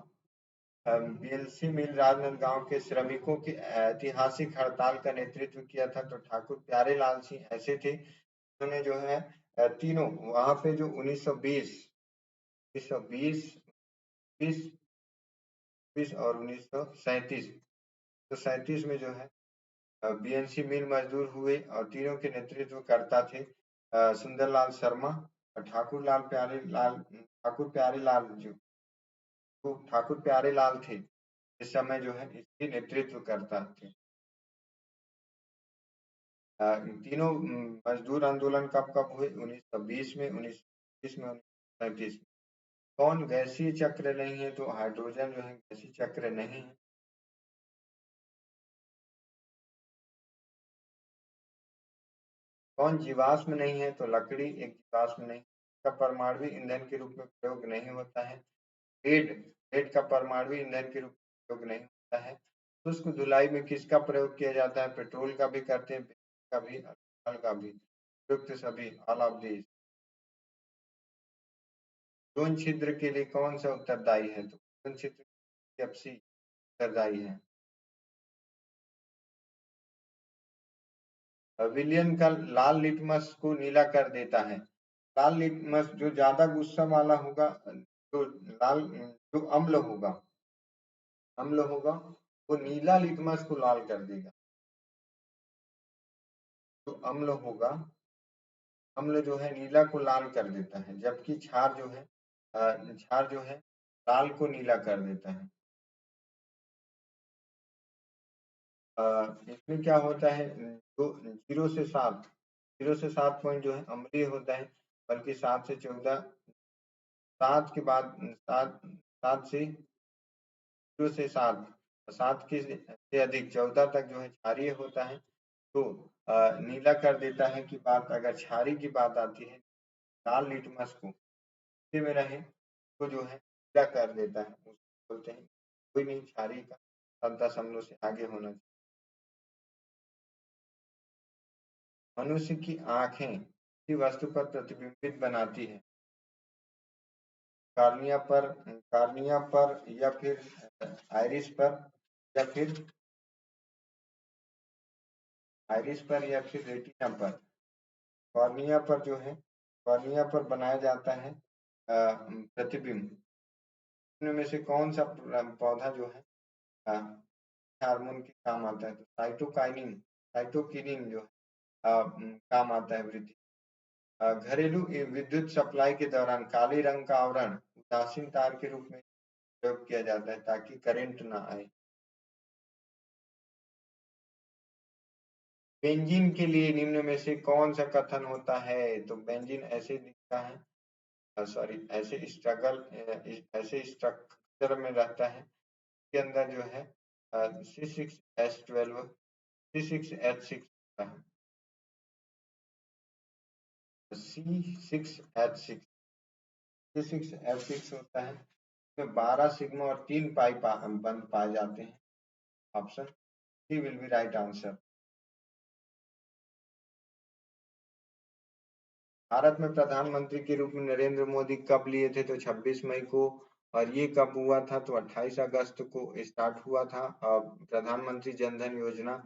बीएलसी मिल राजनांदगांव के श्रमिकों की ऐतिहासिक हड़ताल का नेतृत्व किया था? तो ठाकुर प्यारेलाल सिंह ऐसे थे उन्होंने जो है तीनों वहां पे जो 1920, 1920, 20 और 1937, तो 37 में जो है बीएनसी मिल मजदूर हुए और तीनों के नेतृत्व करता थे सुंदरलाल शर्मा और ठाकुर प्यारे लाल जो तो ठाकुर प्यारे लाल थे इस समय जो है इसकी नेतृत्व करता थे। तीनों मजदूर आंदोलन कब कब हुए? 1920 में, 1930 में, 1937 में। कौन गैसीय चक्र नहीं है? तो हाइड्रोजन जो है गैसीय चक्र नहीं है। कौन जीवाश्म नहीं है? तो लकड़ी एक जीवाश्म नहीं का परमाणु ईंधन के रूप में प्रयोग नहीं होता है। लेड, लेड का परमाणु ईंधन के रूप में प्रयोग नहीं होता है। शुष्क धुलाई में किसका प्रयोग किया जाता है? पेट्रोल का भी करते हैं, का भी, अल्कोहल का भी, युक्त सभी, ऑल ऑफ दीज। जोन छिद्र के लिए कौन सा उत्तरदायी है? तो जोन छिद्र एफसी उत्तरदायी है। विलियन का लाल लिटमस को नीला कर देता है। लाल लिटमस जो ज्यादा गुस्सा वाला होगा, जो लाल, जो अम्ल होगा अम्ल होगा वो नीला लिटमस को लाल कर देगा। तो अम्ल होगा, अम्ल जो है नीला को लाल कर देता है, जबकि क्षार जो है क्षार जो है लाल को नीला कर देता है। इसमें क्या होता है, जो 0 से 7, 0 से 7 पॉइंट जो है अम्लीय होता है, बल्कि 7 से 14, 7 के बाद 7, 0 से 7, 7 के से अधिक 14 तक जो है क्षारीय होता है। तो नीला कर देता है कि बात अगर क्षारीय की बात आती है, लाल लिटमस को में रहे तो जो है नीला कर देता है, उसको बोलते हैं कोई नहीं क्षारीय का 7-10 से आगे होना चाहिए। मनुष्य की आंखें किसी वस्तु पर प्रतिबिंबित बनाती है, कार्निया पर या फिर आइरिस पर या फिर रेटिना पर। कॉर्निया पर जो है, कॉर्निया पर बनाया जाता है प्रतिबिंब। इनमें से कौन सा पौधा जो है हार्मोन के काम आता है, तो साइटोकिनिन जो काम आता है वृद्धि। घरेलू विद्युत सप्लाई के दौरान काले रंग का आवरण उदासीन तार के रूप में प्रयोग किया जाता है ताकि करंट ना आए। बेंजीन के लिए निम्न में से कौन सा कथन होता है, तो बेंजीन ऐसे दिखता है, सॉरी ऐसे स्ट्रक्चर में रहता है, के अंदर जो है C6H12 C6H6 होता है, C6H6 C6H6 होता है, इसमें 12 सिग्मा और 3 पाई बंद पाए जाते हैं। Option C will be right answer. Bharat में प्रधानमंत्री के रूप में नरेंद्र मोदी कब लिए थे, तो 26 मई को। और ये कब हुआ था, तो 28 अगस्त को स्टार्ट हुआ था प्रधानमंत्री जन धन योजना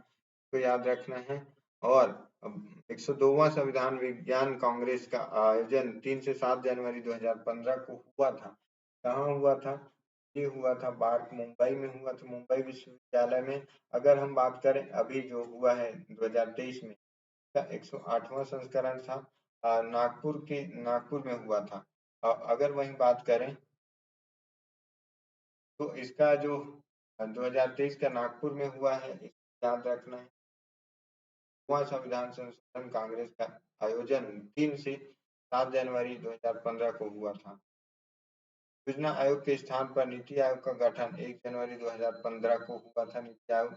को याद रखना है। और 102वां संविधान विज्ञान कांग्रेस का आयोजन 3 से 7 जनवरी 2015 को हुआ था। कहाँ हुआ था, ये हुआ था मुंबई में हुआ था, मुंबई विश्वविद्यालय में। अगर हम बात करें अभी जो हुआ है 2023 में, का 108वां संस्करण था, नागपुर में हुआ था। अगर वही बात करें तो इसका जो 2023 का नागपुर में हुआ है, याद रखना है। वहाँ संविधान संशोधन कांग्रेस का आयोजन 3 से 7 जनवरी 2015 को हुआ था। योजना आयोग के स्थान पर नीति आयोग का गठन 1 जनवरी 2015 को हुआ था। नीति आयोग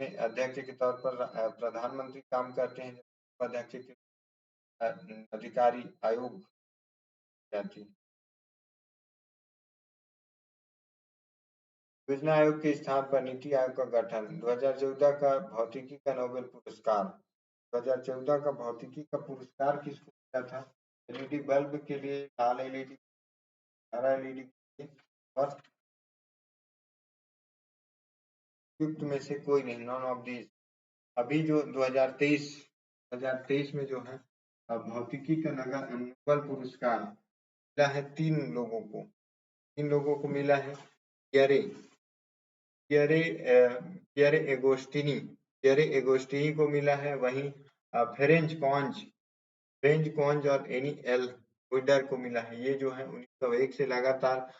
में अध्यक्ष के तौर पर प्रधानमंत्री काम करते हैं, अध्यक्ष के अधिकारी आयोग जाती है। योजना आयोग के स्थान पर नीति आयोग का गठन 2014 का भौतिकी का नोबेल पुरस्कार 2014 का भौतिकी का पुरस्कार किसको मिला था, एलईडी बल्ब के लिए, लाल एलईडी, हरा एलईडी के लिए और युक्त में से कोई नहीं, नॉन ऑफ दीज। अभी जो 2023 में जो है भौतिकी का नोबेल पुरस्कार मिला है 3 लोगों को मिला है। Pierre Pierre Pierre Agostini Pierre Agostini को मिला है। वहीं फ्रेंच कॉन्ज और एनी एल विडर को मिला है। ये जो है 1901 से लगातार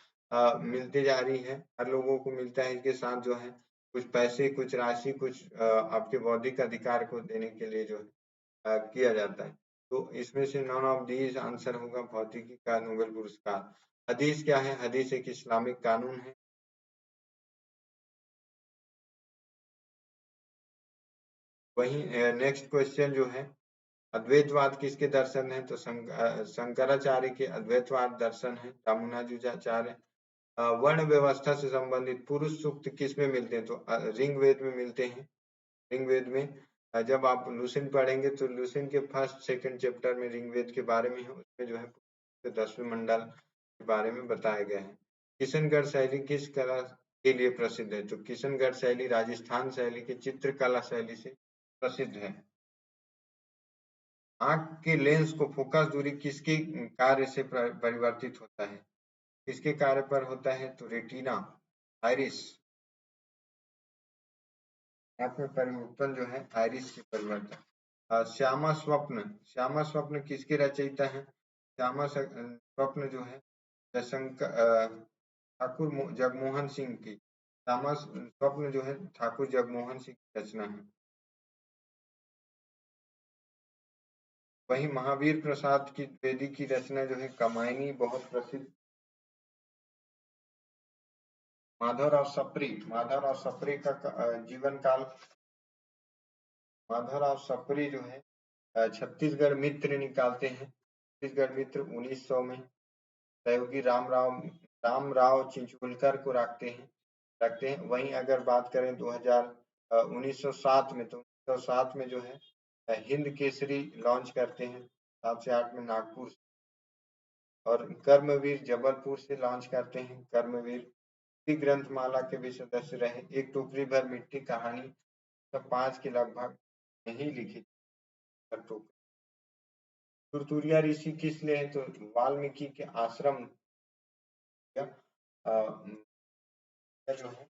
मिलते जा रही है, हर लोगों को मिलता है। इसके साथ जो है कुछ पैसे, कुछ राशि, कुछ आपके बौद्धिक अधिकार को देने के लिए जो है किया जाता है। तो इसमें से नॉन ऑफ दीज आंसर होगा भौतिकी का नोबेल पुरस्कार। हदीस क्या है, हदीस एक इस्लामिक कानून है। वहीं नेक्स्ट क्वेश्चन जो है, अद्वैतवाद किसके दर्शन है, तो शंकराचार्य के अद्वैतवाद दर्शन है, रामानुजाचार्य। वर्ण व्यवस्था से संबंधित पुरुष सूक्त किसमें मिलते हैं, तो ऋग्वेद में मिलते हैं। ऋग्वेद में जब आप लुसेंट पढ़ेंगे तो लुसेंट के फर्स्ट सेकंड चैप्टर में ऋग्वेद के बारे में है, उसमें जो है 10वें मंडल के बारे में बताया गया है। किशनगढ़ शैली किस कला के लिए प्रसिद्ध है, तो किशनगढ़ शैली राजस्थान शैली की चित्रकला शैली से प्रसिद्ध है। आंख के लेंस को फोकस दूरी किसके कार्य से परिवर्तित होता है, किसके कार्य पर होता है, तो रेटिना, आइरिस, आंख में परिवर्तन जो है आइरिस की परिवर्तन। श्यामा स्वप्न किसके रचयिता हैं? श्यामा स्वप्न जो है ठाकुर जगमोहन सिंह की। श्यामा स्वप्न जो है ठाकुर जगमोहन सिंह की रचना है। वही महावीर प्रसाद की द्विवेदी की रचना जो है कामायनी बहुत प्रसिद्ध। माधवराव सप्रे का जीवन काल। माधवराव सप्रे जो है छत्तीसगढ़ मित्र निकालते हैं। छत्तीसगढ़ मित्र 1900 में सहयोगी रामराव चिंचोलकर को रखते हैं। वहीं अगर बात करें 1907 में, तो 1907 में जो है हिंद केसरी लॉन्च करते हैं 7 से 8 में नागपुर। और कर्मवीर जबलपुर से लॉन्च करते हैं। कर्मवीर ग्रंथमाला के भी सदस्य रहे। एक टोकरी भर मिट्टी कहानी 5 के लगभग यही लिखी। तुरतुरिया ऋषि किस लिए है? तो वाल्मीकि के आश्रम जो है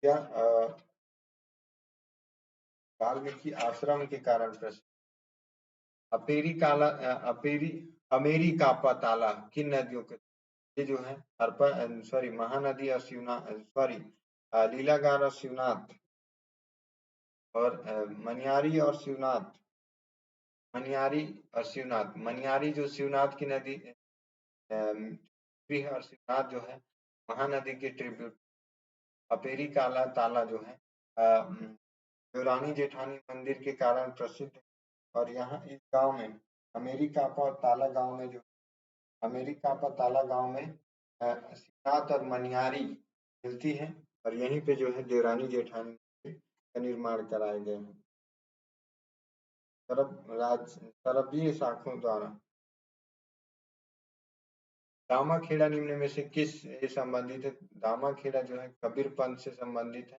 या वाल्मीकि आश्रम के कारण प्रसिद्ध। अमेरी कापा ताला किन नदियों के? ये जो है महानदी और लीलागार और शिवनाथ, और मनियारी जो शिवनाथ की नदी और शिवनाथ जो है महानदी के ट्रिब्यूट। अपेरी काला ताला जो है देवरानी जेठानी मंदिर के कारण प्रसिद्ध। और यहाँ इस गांव में अमेरिकापा और ताला गांव में जो अमेरिकापा ताला गांव में शिवनाथ और मनियारी मिलती है, और यहीं पे जो है देवरानी जेठानी का निर्माण कराया गया है। तरबीय शाखों द्वारा। दामाखेड़ा निम्न में से किस से संबंधित है? दामाखेड़ा जो है कबीर पंथ से संबंधित है।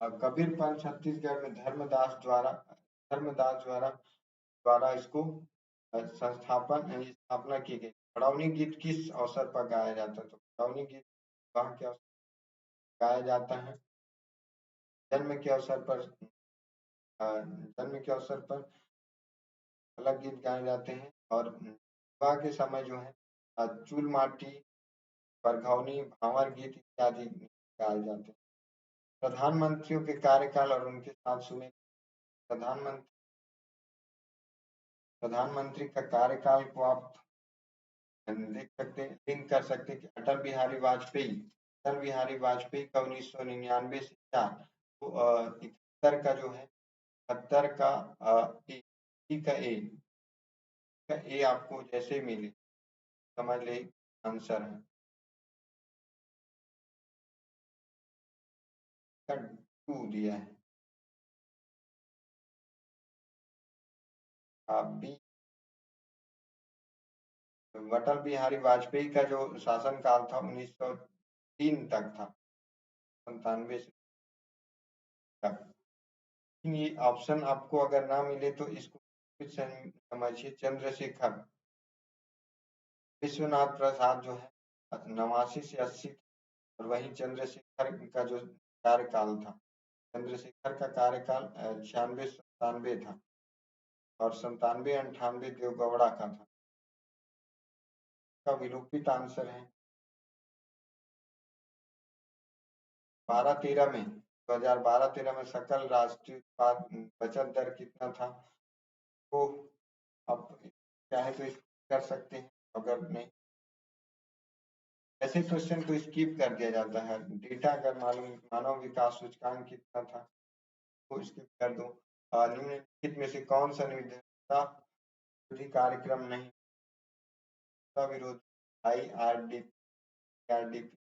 और कबीर पंथ छत्तीसगढ़ में धर्मदास द्वारा इसको स्थापना की गई। खड़ौनी गीत किस अवसर पर गाया जाता है? तो खड़ौनी गीत विवाह के अवसर गाया जाता है। जन्म के अवसर पर अलग गीत गाए जाते हैं। और विवाह के समय जो है चूल माटी, परघौनी, भांवर गीत इत्यादि गाए जाते हैं। प्रधानमंत्रियों के कार्यकाल और उनके साथ सुने। प्रधानमंत्री का कार्यकाल को आप देख सकते हैं, लिंक कर सकते हैं कि अटल बिहारी वाजपेयी का 1999 से क्या तो 71 का जो है 71 का ए आपको जैसे मिले समझ ले आंसर है। का 2 दिया है। बी अटल बिहारी वाजपेयी का जो शासन काल था 1903 तक था, 97 तक। ये ऑप्शन आपको अगर ना मिले तो इसको समझिए। चंद्रशेखर विश्वनाथ प्रसाद जो है 89 से 80, और वही चंद्रशेखर का जो कार्यकाल था, चंद्रशेखर का कार्यकाल 96-97 था, और 97-98 देवगौड़ा का था। का विलोपित आंसर है 2012-13 में सकल राष्ट्रीय बचत दर कितना था? तो आप चाहे तो कर सकते हैं, अगर नहीं ऐसे क्वेश्चन को स्किप कर दिया जाता है। डेटा अगर मालूम मानव विकास सूचकांक कितना था तो स्किप कर दो। निम्नलिखित में से कौन सा निर्धारिता विरोधी कार्यक्रम नहीं विरोध IRDP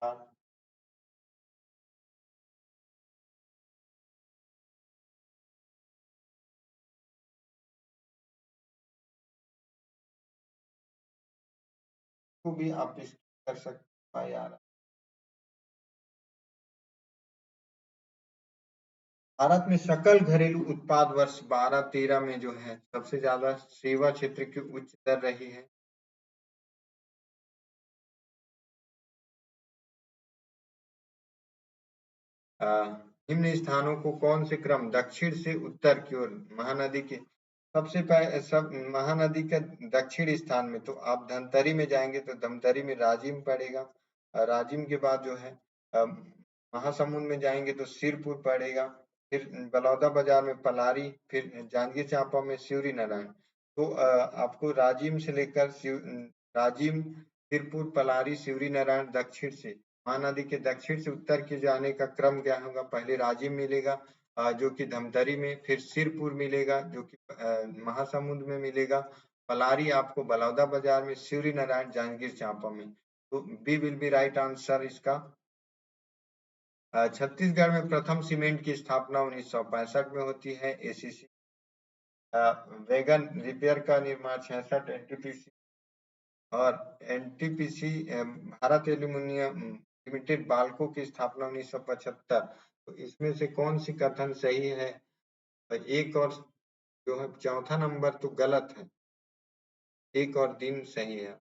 था? तो भी आप स्किप कर सकते हैं यार। भारत में सकल घरेलू उत्पाद वर्ष 12-13 में जो है सबसे ज्यादा सेवा क्षेत्र की उच्च दर रही है। निम्न स्थानों को कौन से क्रम दक्षिण से उत्तर की ओर महानदी के सबसे पहले सब महानदी का दक्षिण स्थान में, तो आप धमतरी में जाएंगे तो धमतरी में राजिम पड़ेगा। राजिम के बाद जो है महासमुंद में जाएंगे तो सिरपुर पड़ेगा। फिर बलौदा बाजार में पलारी, फिर जांजगीर चांपा में शिवरी नारायण। तो आपको राजिम से लेकर राजिम, सिरपुर, पलारी, शिवरी नारायण दक्षिण से, महानदी के दक्षिण से उत्तर के जाने का क्रम क्या होगा? पहले राजिम मिलेगा जो कि धमतरी में, फिर सिरपुर मिलेगा जो कि महासमुंद में मिलेगा, पलारी आपको बलौदा बाजार में, शिवरी नारायण जांजगीर चांपा में। तो B will be right answer इसका। छत्तीसगढ़ में प्रथम सीमेंट की स्थापना 1965 में होती है। एसीसी वैगन रिपेयर का निर्माण 66, एनटीपीसी और NTPC Bharat aluminium limited Balco की स्थापना 1975। तो इसमें से कौन सी कथन सही है? एक और जो है चौथा नंबर तो गलत है, एक और दिन सही है।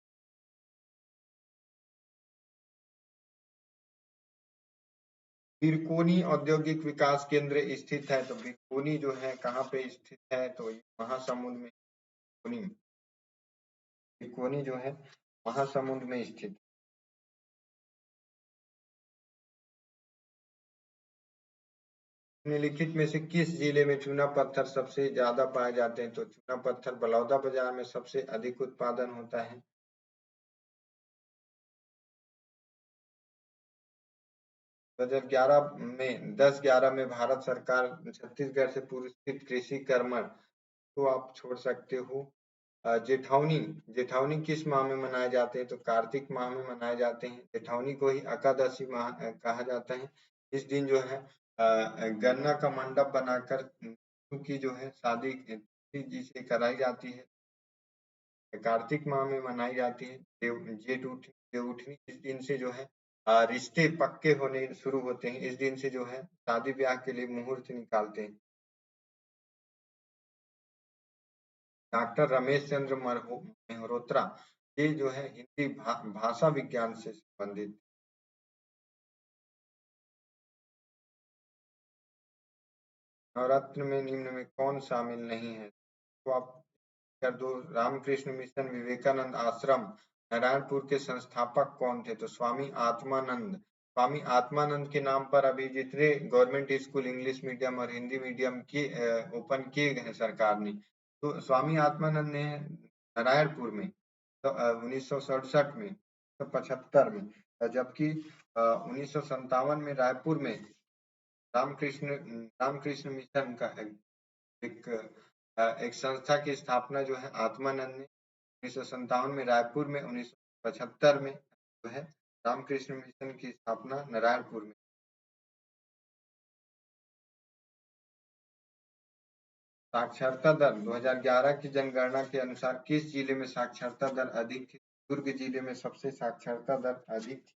बिरकोनी औद्योगिक विकास केंद्र स्थित है, तो बिरकोनी जो है कहाँ पे स्थित है? तो महासमुंद में। बिरकोनी जो है महासमुंद में स्थित। निम्नलिखित में से किस जिले में चूना पत्थर सबसे ज्यादा पाए जाते हैं? तो चूना पत्थर बलौदा बाजार में सबसे अधिक उत्पादन होता है। 2011 में 10/11 में भारत सरकार छत्तीसगढ़ से पुरस्कृत कृषि कर्मण को आप छोड़ सकते हो। जेठौनी, जेठौनी किस माह में मनाए जाते हैं? तो कार्तिक माह में मनाए जाते हैं। जेठौनी को ही एकादशी माह कहा जाता है। इस दिन जो है गन्ना का मंडप बनाकर की जो है शादी जी से कराई जाती है। कार्तिक माह में मनाई जाती है। देवउठनी इस दिन से जो है रिश्ते पक्के होने शुरू होते हैं। इस दिन से जो है शादी ब्याह के लिए मुहूर्त निकालते हैं। डॉक्टर रमेश चंद्र मेहरोत्रा, ये जो है हिंदी भाषा विज्ञान से संबंधित। नवरत्न में निम्न में कौन शामिल नहीं है? तो आप कर दो। रामकृष्ण मिशन विवेकानंद आश्रम नारायणपुर के संस्थापक कौन थे? तो स्वामी आत्मानंद। स्वामी आत्मानंद के नाम पर अभी जितने गवर्नमेंट स्कूल इंग्लिश मीडियम और हिंदी मीडियम के ओपन किए गए हैं सरकार ने, तो स्वामी आत्मानंद ने नारायणपुर में तो 1967 में, 1975 में, जबकि 1957 में रायपुर में रामकृष्ण रामकृष्ण मिशन का एक एक संस्था की स्थापना जो है आत्मानंद ने 1957 में रायपुर में, 1975 में जो है रामकृष्ण मिशन की स्थापना नारायणपुर में। साक्षरता दर 2011 की जनगणना के अनुसार किस जिले में साक्षरता दर अधिक थी? दुर्ग जिले में सबसे साक्षरता दर अधिक थी।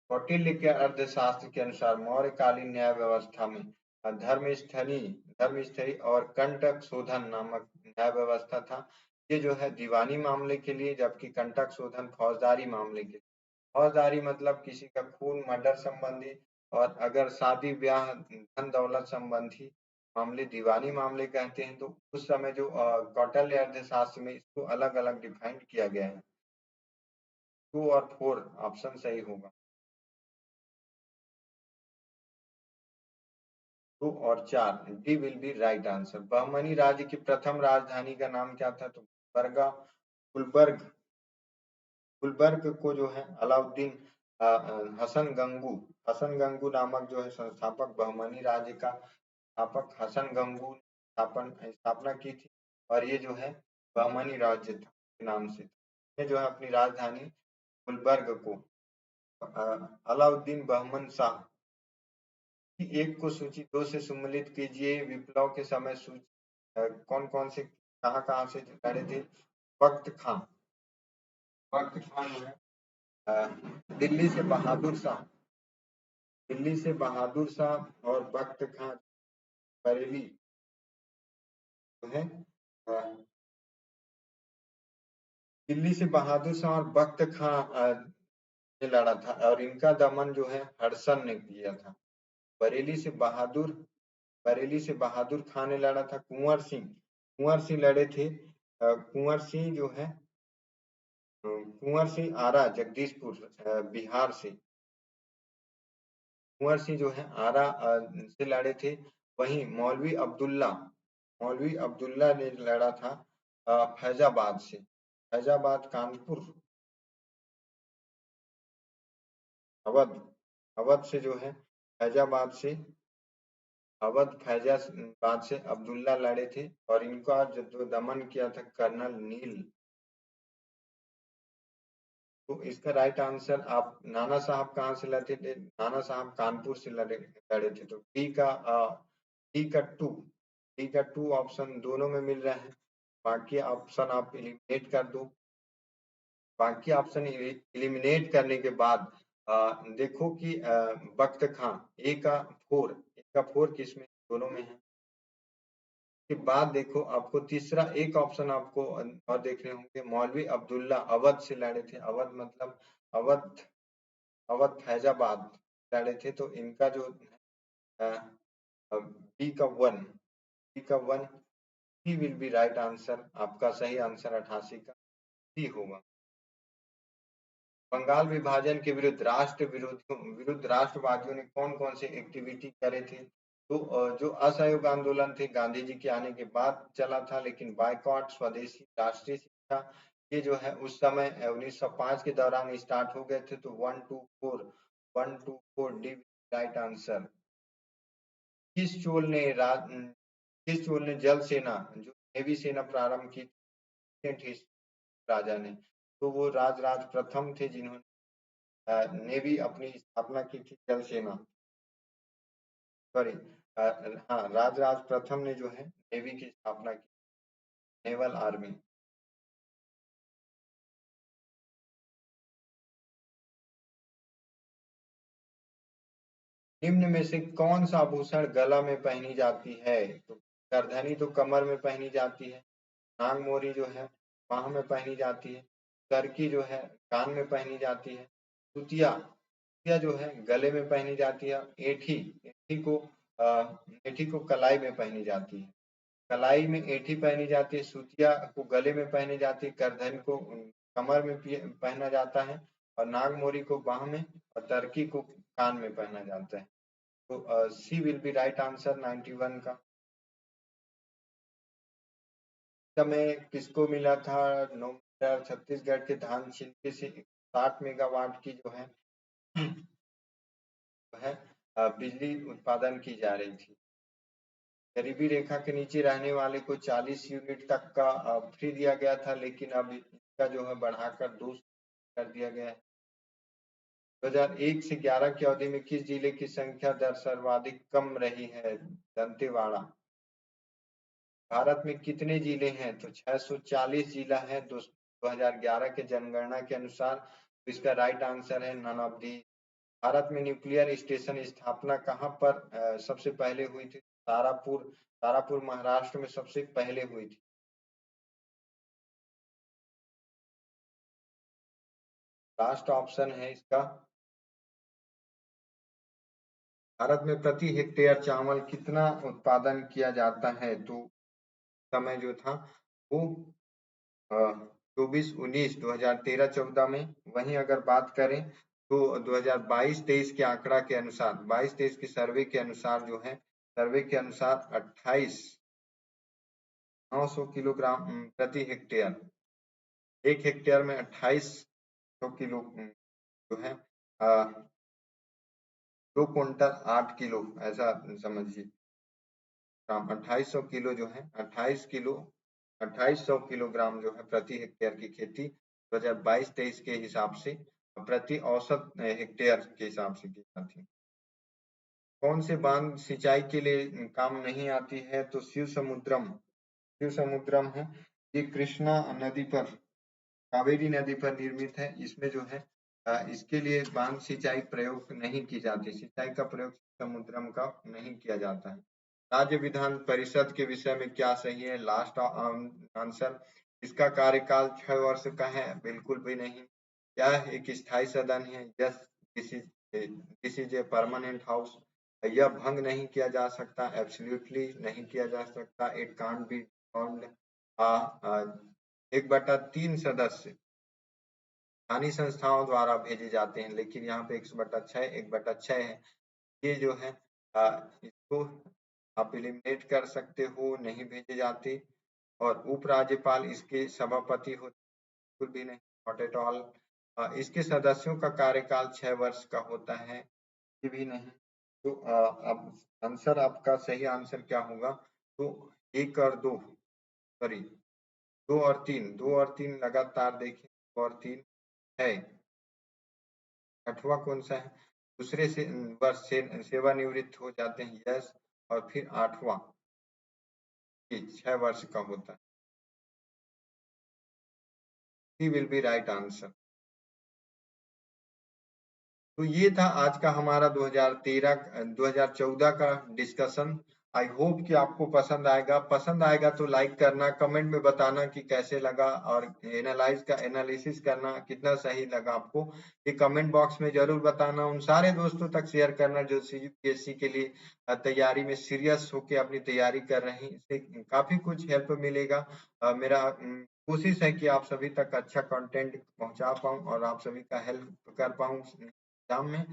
कौटिल्य के अर्थशास्त्र के अनुसार मौर्यकालीन न्याय व्यवस्था में धर्मस्थली धर्मस्थली और कंटक शोधन नामक न्याय व्यवस्था था। ये जो है दीवानी मामले के लिए, जबकि कंटक शोधन फौजदारी मामले के लिए। फौजदारी मतलब किसी का खून मर्डर संबंधी, और अगर शादी ब्याह धन दौलत संबंधी मामले दीवानी मामले कहते हैं। तो उस समय जो कौटिल्य अर्थशास्त्र में इसको अलग अलग डिफाइन किया गया है। 2 और 4 ऑप्शन सही होगा। 2 और 4 D will be right answer. Bahmani राज्य की प्रथम राजधानी का नाम क्या था? तो बरगा गुलबर्ग। गुलबर्ग को जो है अलाउद्दीन हसन गंगू नामक जो है संस्थापक, बहमनी राज्य का स्थापक हसन गंगू स्थापना की थी। और ये जो है बहमनी राज्य था के नाम से। ये जो है अपनी राजधानी गुलबर्ग को अलाउद्दीन बहमन शाह की एक को सूची 2 से सम्मिलित कीजिए। विप्लव के समय कौन कौन से कहाँ से लड़े थे? वक्त खां, वक्त खां जो है दिल्ली से बहादुर शाह, दिल्ली से बहादुर शाह और वक्त खां बरेली जो है दिल्ली से बहादुर शाह और वक्त खां ने लड़ा था और इनका दमन जो है हडसन ने किया था। बरेली से बहादुर बरेली से बहादुर खान ने लड़ा था। कुंवर सिंह लड़े थे। कुंवर सिंह जो है कुंवर सिंह आरा जगदीशपुर बिहार से। कुंवर सिंह जो है आरा से लड़े थे। वहीं मौलवी अब्दुल्ला ने लड़ा था फैजाबाद से। फैजाबाद कानपुर अवध अवध से जो है फैजाबाद से अवध फैजाबाद से अब्दुल्ला लड़े थे और इनका जो दमन किया था कर्नल नील। तो इसका राइट आंसर आप नाना साहब कहाँ से लड़े थे? नाना साहब कानपुर से लड़े थे। तो डी का टू ऑप्शन दोनों में मिल रहा है। बाकी ऑप्शन आप एलिमिनेट कर दो। बाकी ऑप्शन एलिमिनेट करने के बाद देखो कि बख्त खां ए का फोर किसमें? दोनों में है। के बाद देखो आपको तीसरा एक ऑप्शन आपको और देखने होंगे। मौलवी अब्दुल्ला अवध से लड़े थे। अवध मतलब अवध अवध फैजाबाद लड़े थे। तो इनका जो बी का one he will be right answer. आपका सही आंसर 88 का सी होगा। बंगाल विभाजन के विरुद्ध राष्ट्रवादियों ने कौन कौन से एक्टिविटी करे थे? तो जो असहयोग आंदोलन थे गांधी जी के आने के बाद चला था, लेकिन बायकॉट, स्वदेशी, राष्ट्रीय शिक्षा ये जो है उस समय 1905 के दौरान स्टार्ट हो गए थे। तो 1 2 4 डी राइट आंसर। किस चोल ने जल सेना जो नेवी सेना प्रारंभ की राजा ने? तो वो राज प्रथम थे जिन्होंने नेवी अपनी स्थापना की थी। जल सेना सॉरी हाँ राज प्रथम ने जो है नेवी की स्थापना की, नेवल आर्मी। निम्न में से कौन सा आभूषण गला में पहनी जाती है? तो करधनी तो कमर में पहनी जाती है। नाग मोरी जो है बाह में पहनी जाती है। करकी जो है कान में पहनी जाती है। सुतिया जो है गले में पहनी जाती है। एठी को कलाई में पहनी जाती है। कलाई में एठी पहनी जाती है। सुतिया को गले में पहनी जाती है। करधन को कमर में पहना जाता है और नागमोरी को बाह में और तरकी को कान में पहना जाता है। तो सी विल बी राइट आंसर 91 का। समय किसको मिला था? नवंबर छत्तीसगढ़ के धान छिलके से 60 मेगावाट की जो है है बिजली उत्पादन की जा रही थी। गरीबी रेखा के नीचे रहने वाले को 40 यूनिट तक का फ्री दिया गया था, लेकिन अब इसका जो है बढ़ाकर 200 कर दिया गया है। 2001 से 11 की अवधि में किस जिले की संख्या दर सर्वाधिक कम रही है? दंतेवाड़ा। भारत में कितने जिले हैं? तो 640 जिला है 2011 के जनगणना के अनुसार। तो इसका राइट आंसर है नन ऑफ दी। भारत में न्यूक्लियर स्टेशन स्थापना कहाँ पर सबसे पहले हुई थी? तारापुर महाराष्ट्र में सबसे पहले हुई थी। लास्ट ऑप्शन है इसका। भारत में प्रति हेक्टेयर चावल कितना उत्पादन किया जाता है? तो समय जो था वो 24-19 2013-14 में। वहीं अगर बात करें तो 2022-23 के आंकड़ा के अनुसार 22-23 के सर्वे के अनुसार जो है सर्वे के अनुसार 900 किलोग्राम प्रति हेक्टेयर। एक हेक्टेयर में 2800 किलो जो है 2 क्विंटल 8 किलो ऐसा समझिए। 2800 किलो जो है 2800 किलोग्राम जो है प्रति हेक्टेयर की खेती 2022-23 के हिसाब से प्रति औसत हेक्टेयर के हिसाब से की जाती है। कौन से बांध सिंचाई के लिए काम नहीं आती है? तो शिव समुद्रम है। ये कृष्णा नदी पर कावेरी नदी पर निर्मित है। इसमें जो है इसके लिए बांध सिंचाई प्रयोग नहीं की जाती। सिंचाई का प्रयोग समुद्रम का नहीं किया जाता है। राज्य विधान परिषद के विषय में क्या सही है? Last answer. इसका कार्यकाल 6 वर्ष का है? बिल्कुल भी नहीं। यह एक स्थायी सदन है। Yes, this is a permanent house. यह भंग नहीं किया जा सकता, एब्सोल्युटली नहीं किया जा सकता। It can't be found. 1/3 सदस्य स्थानीय संस्थाओं द्वारा भेजे जाते हैं, लेकिन यहाँ पे 1/6 है। ये जो है इसको आप एलिमिनेट कर सकते हो, नहीं भेजे जाते। और उपराज्यपाल इसके सभापति होते, बिल्कुल भी नहीं, नॉट एट ऑल। इसके सदस्यों का कार्यकाल 6 वर्ष का होता है, ये भी नहीं। तो अब आंसर, आपका सही आंसर क्या होगा? तो 1 और 2, सॉरी 2 और 3 लगातार देखें, 2 और 3 है। 8वां कौन सा है? दूसरे से वर्ष से सेवानिवृत्त हो जाते हैं, यस। और फिर 8वां, ये 6 वर्ष का होता है। He will be right answer. तो ये था आज का हमारा 2014 का डिस्कशन। आई होप कि आपको पसंद आएगा। पसंद आएगा तो लाइक करना, कमेंट में बताना कि कैसे लगा, और एनालिसिस करना कितना सही लगा आपको, ये कमेंट बॉक्स में जरूर बताना। उन सारे दोस्तों तक शेयर करना जो CGPSC के लिए तैयारी में सीरियस होकर अपनी तैयारी कर रहे हैं, इससे काफी कुछ हेल्प मिलेगा। मेरा कोशिश है कि आप सभी तक अच्छा कंटेंट पहुंचा पाऊं और आप सभी का हेल्प कर पाऊं एग्जाम में।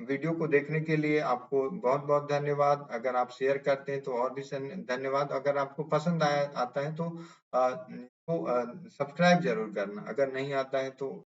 वीडियो को देखने के लिए आपको बहुत बहुत धन्यवाद। अगर आप शेयर करते हैं तो और भी धन्यवाद। अगर आपको पसंद आता है तो सब्सक्राइब जरूर करना, अगर नहीं आता है तो